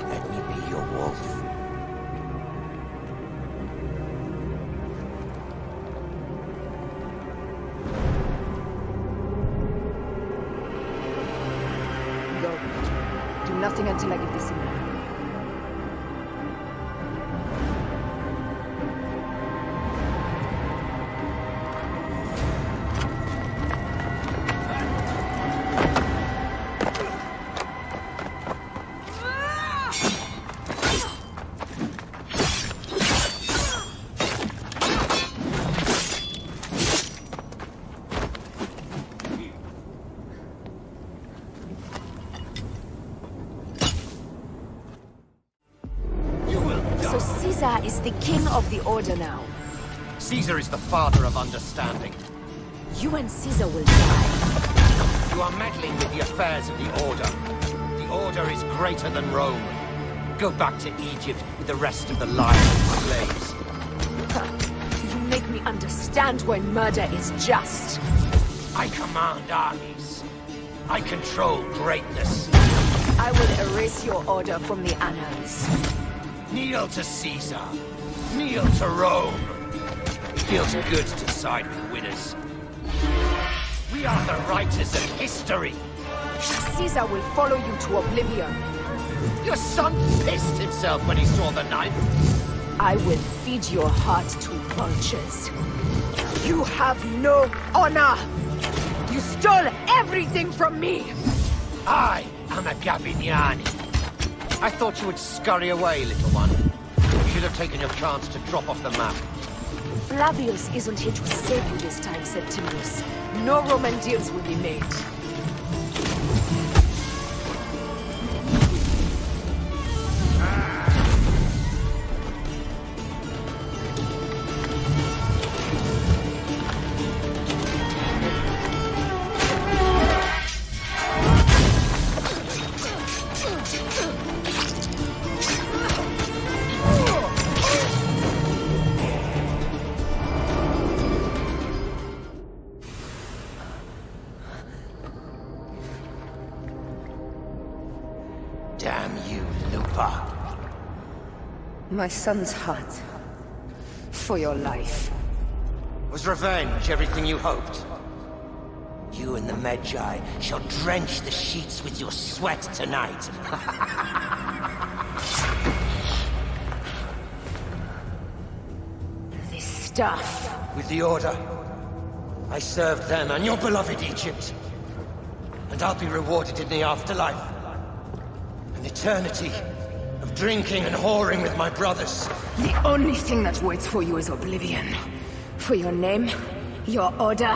Let me be your wolf. Go. Do nothing until I give the signal. Caesar is the king of the Order now. Caesar is the father of understanding. You and Caesar will die. You are meddling with the affairs of the Order. The Order is greater than Rome. Go back to Egypt with the rest of the lions and slaves. You make me understand why murder is just. I command armies. I control greatness. I will erase your order from the annals. Kneel to Caesar. Kneel to Rome. It feels good to side with winners. We are the writers of history. Caesar will follow you to oblivion. Your son pissed himself when he saw the knife. I will feed your heart to vultures. You have no honor! You stole everything from me! I am a Gabiniani. I thought you would scurry away, little one. You should have taken your chance to drop off the map. Flavius isn't here to save you this time, Septimius. No Roman deals will be made. Damn you, Lupa. My son's heart. For your life. Was revenge everything you hoped? You and the Magi shall drench the sheets with your sweat tonight. This stuff. With the Order, I served them and your beloved Egypt. And I'll be rewarded in the afterlife. An eternity of drinking and whoring with my brothers. The only thing that waits for you is oblivion. For your name, your order,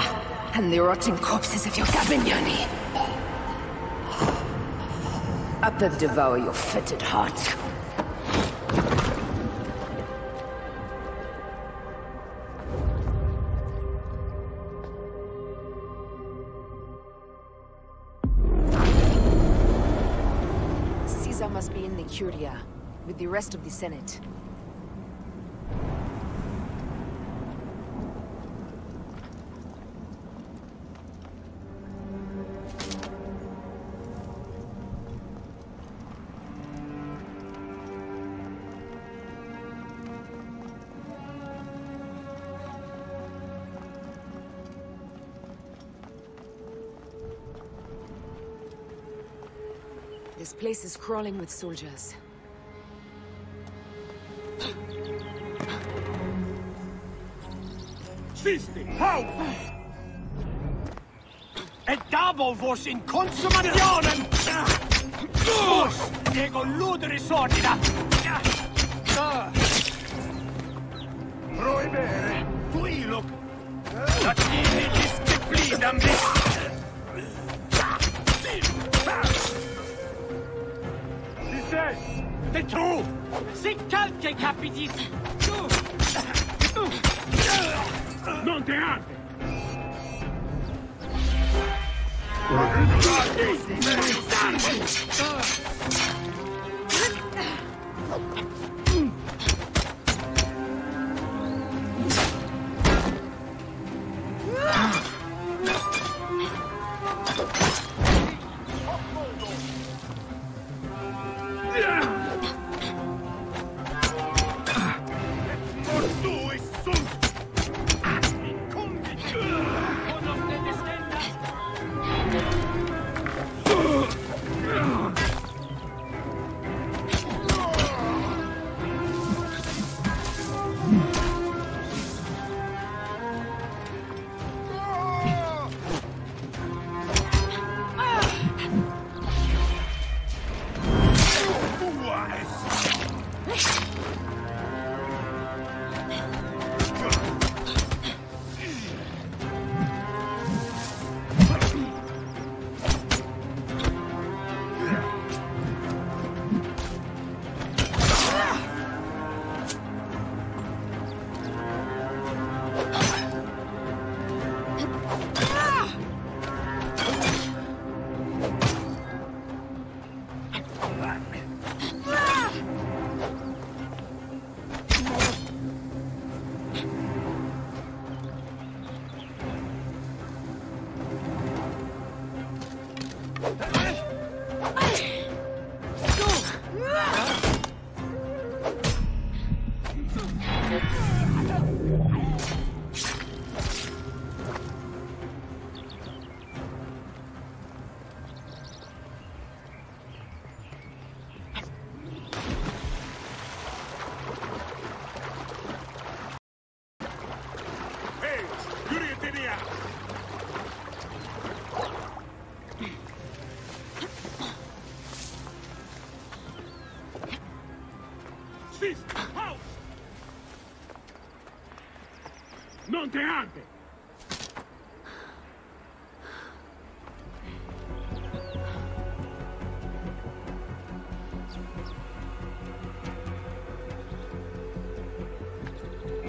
and the rotting corpses of your Gabignani. Up and devour your fetid heart. Caesar must be in the Curia, with the rest of the Senate. This place is crawling with soldiers. Sisti, how? E davo vos in consumationem! Vos, ego ludere sordida! Proibere, tu ilog! Latini disciplinam De tu! Si calche capitis! Non te arte! Non te arte!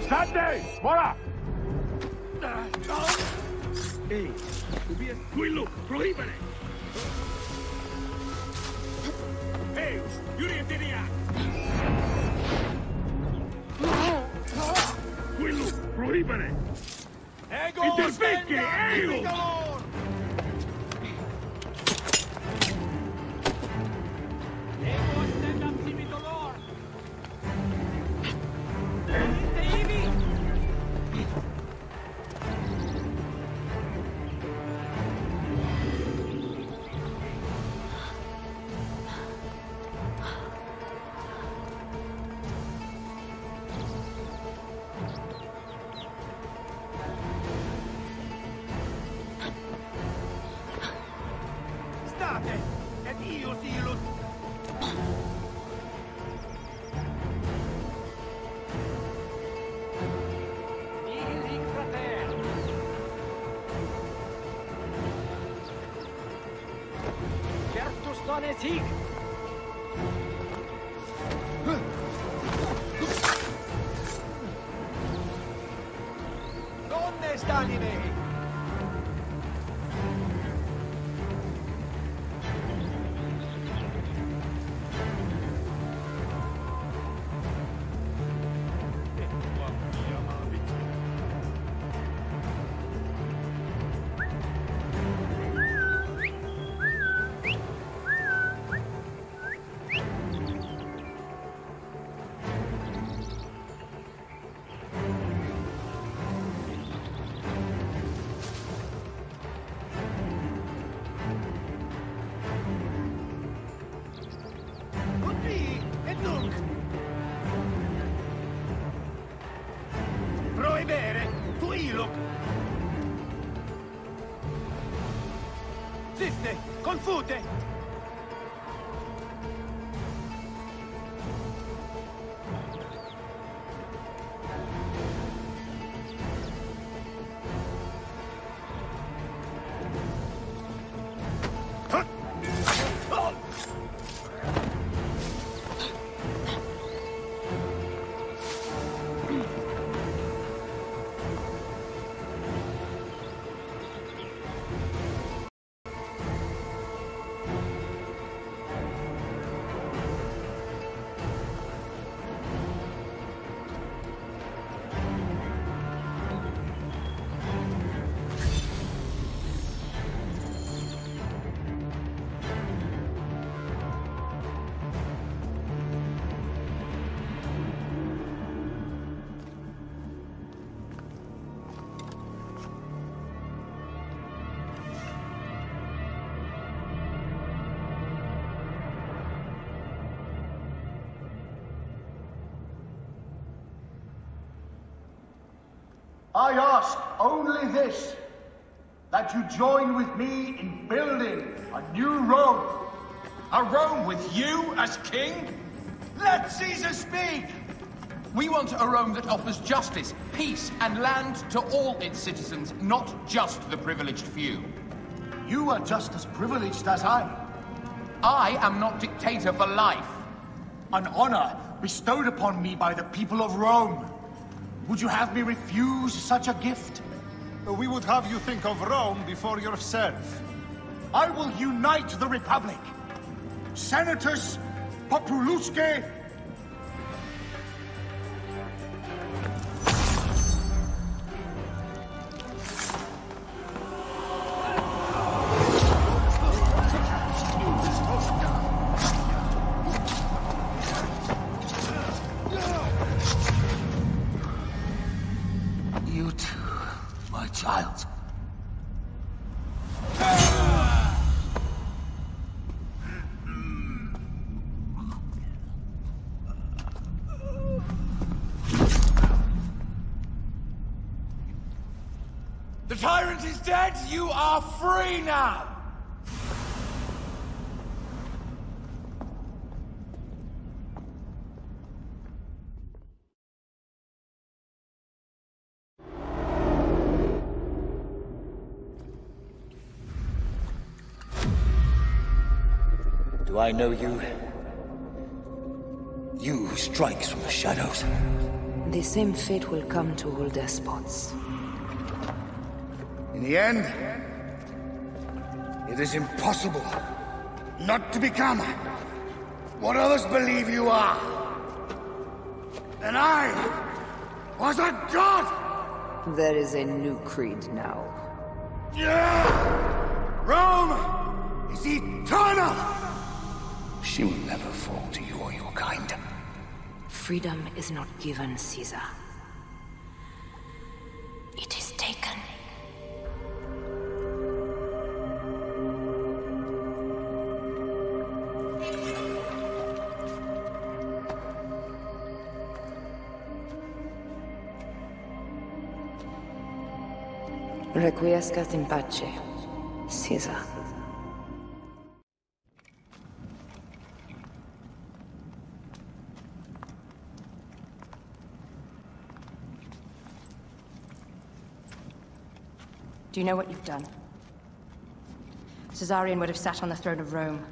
State! Voilà! Ehi, quello, proibere! Eus, Iurienteria! Quello, proibere! Ego, intervecche, ego! fanatique! ¿Dónde está anime? Confute! I ask only this, that you join with me in building a new Rome. A Rome with you as king? Let Caesar speak! We want a Rome that offers justice, peace, and land to all its citizens, not just the privileged few. You are just as privileged as I. I am not dictator for life. An honor bestowed upon me by the people of Rome. Would you have me refuse such a gift? We would have you think of Rome before yourself. I will unite the Republic. Senatus Populusque. Child. The tyrant is dead. You are free now. Do I know you? You who strikes from the shadows. The same fate will come to all despots. In the end, it is impossible not to become what others believe you are. And I was a god! There is a new creed now. Rome is eternal! She will never fall to you or your kind. Freedom is not given, Caesar. It is taken. Requiescat in pace, Caesar. Do you know what you've done? Caesarion would have sat on the throne of Rome.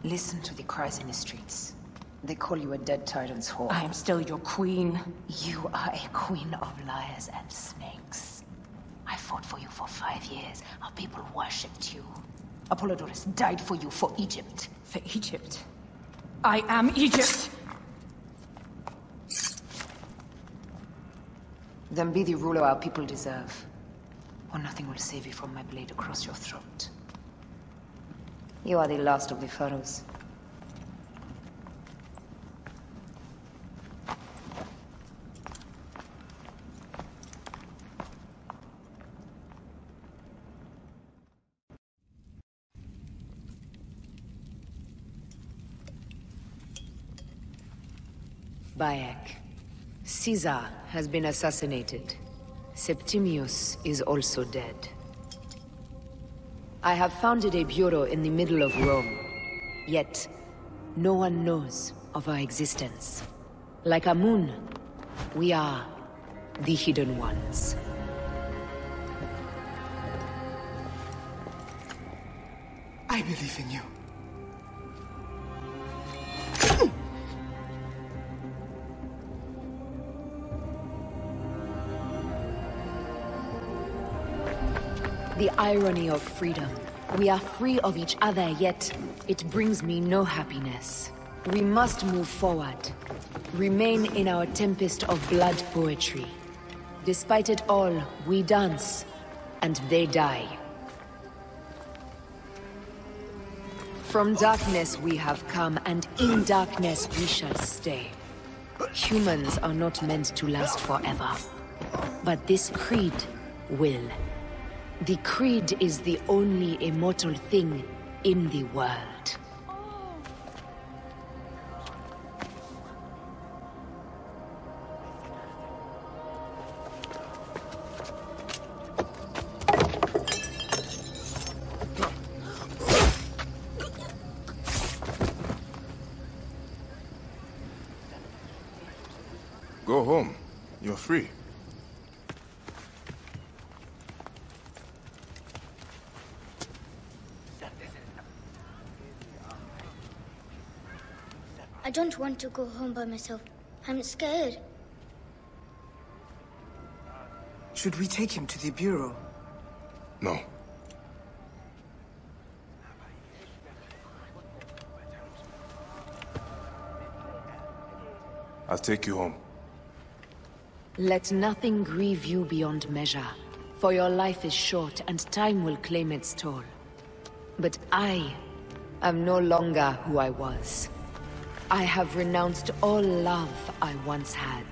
Listen to the cries in the streets. They call you a dead tyrant's whore. I am still your queen. You are a queen of liars and snakes. I fought for you for 5 years. Our people worshipped you. Apollodorus died for you, for Egypt. For Egypt? I am Egypt! Then be the ruler our people deserve. Or nothing will save you from my blade across your throat. You are the last of the pharaohs. Bayek. Caesar has been assassinated. Septimius is also dead. I have founded a bureau in the middle of Rome. Yet, no one knows of our existence. Like Amun, we are the Hidden Ones. I believe in you. The irony of freedom. We are free of each other, yet it brings me no happiness. We must move forward. Remain in our tempest of blood poetry. Despite it all, we dance, and they die. From darkness we have come, and in darkness we shall stay. Humans are not meant to last forever. But this creed will. The creed is the only immortal thing in the world. Go home. You're free. I don't want to go home by myself. I'm scared. Should we take him to the bureau? No. I'll take you home. Let nothing grieve you beyond measure, for your life is short and time will claim its toll. But I am no longer who I was. I have renounced all love I once had.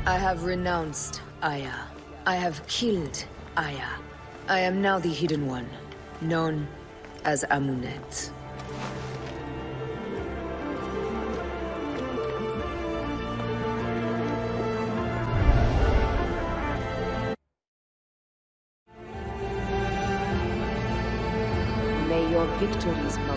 I have renounced Aya. I have killed Aya. I am now the Hidden One, known as Amunet. May your victories be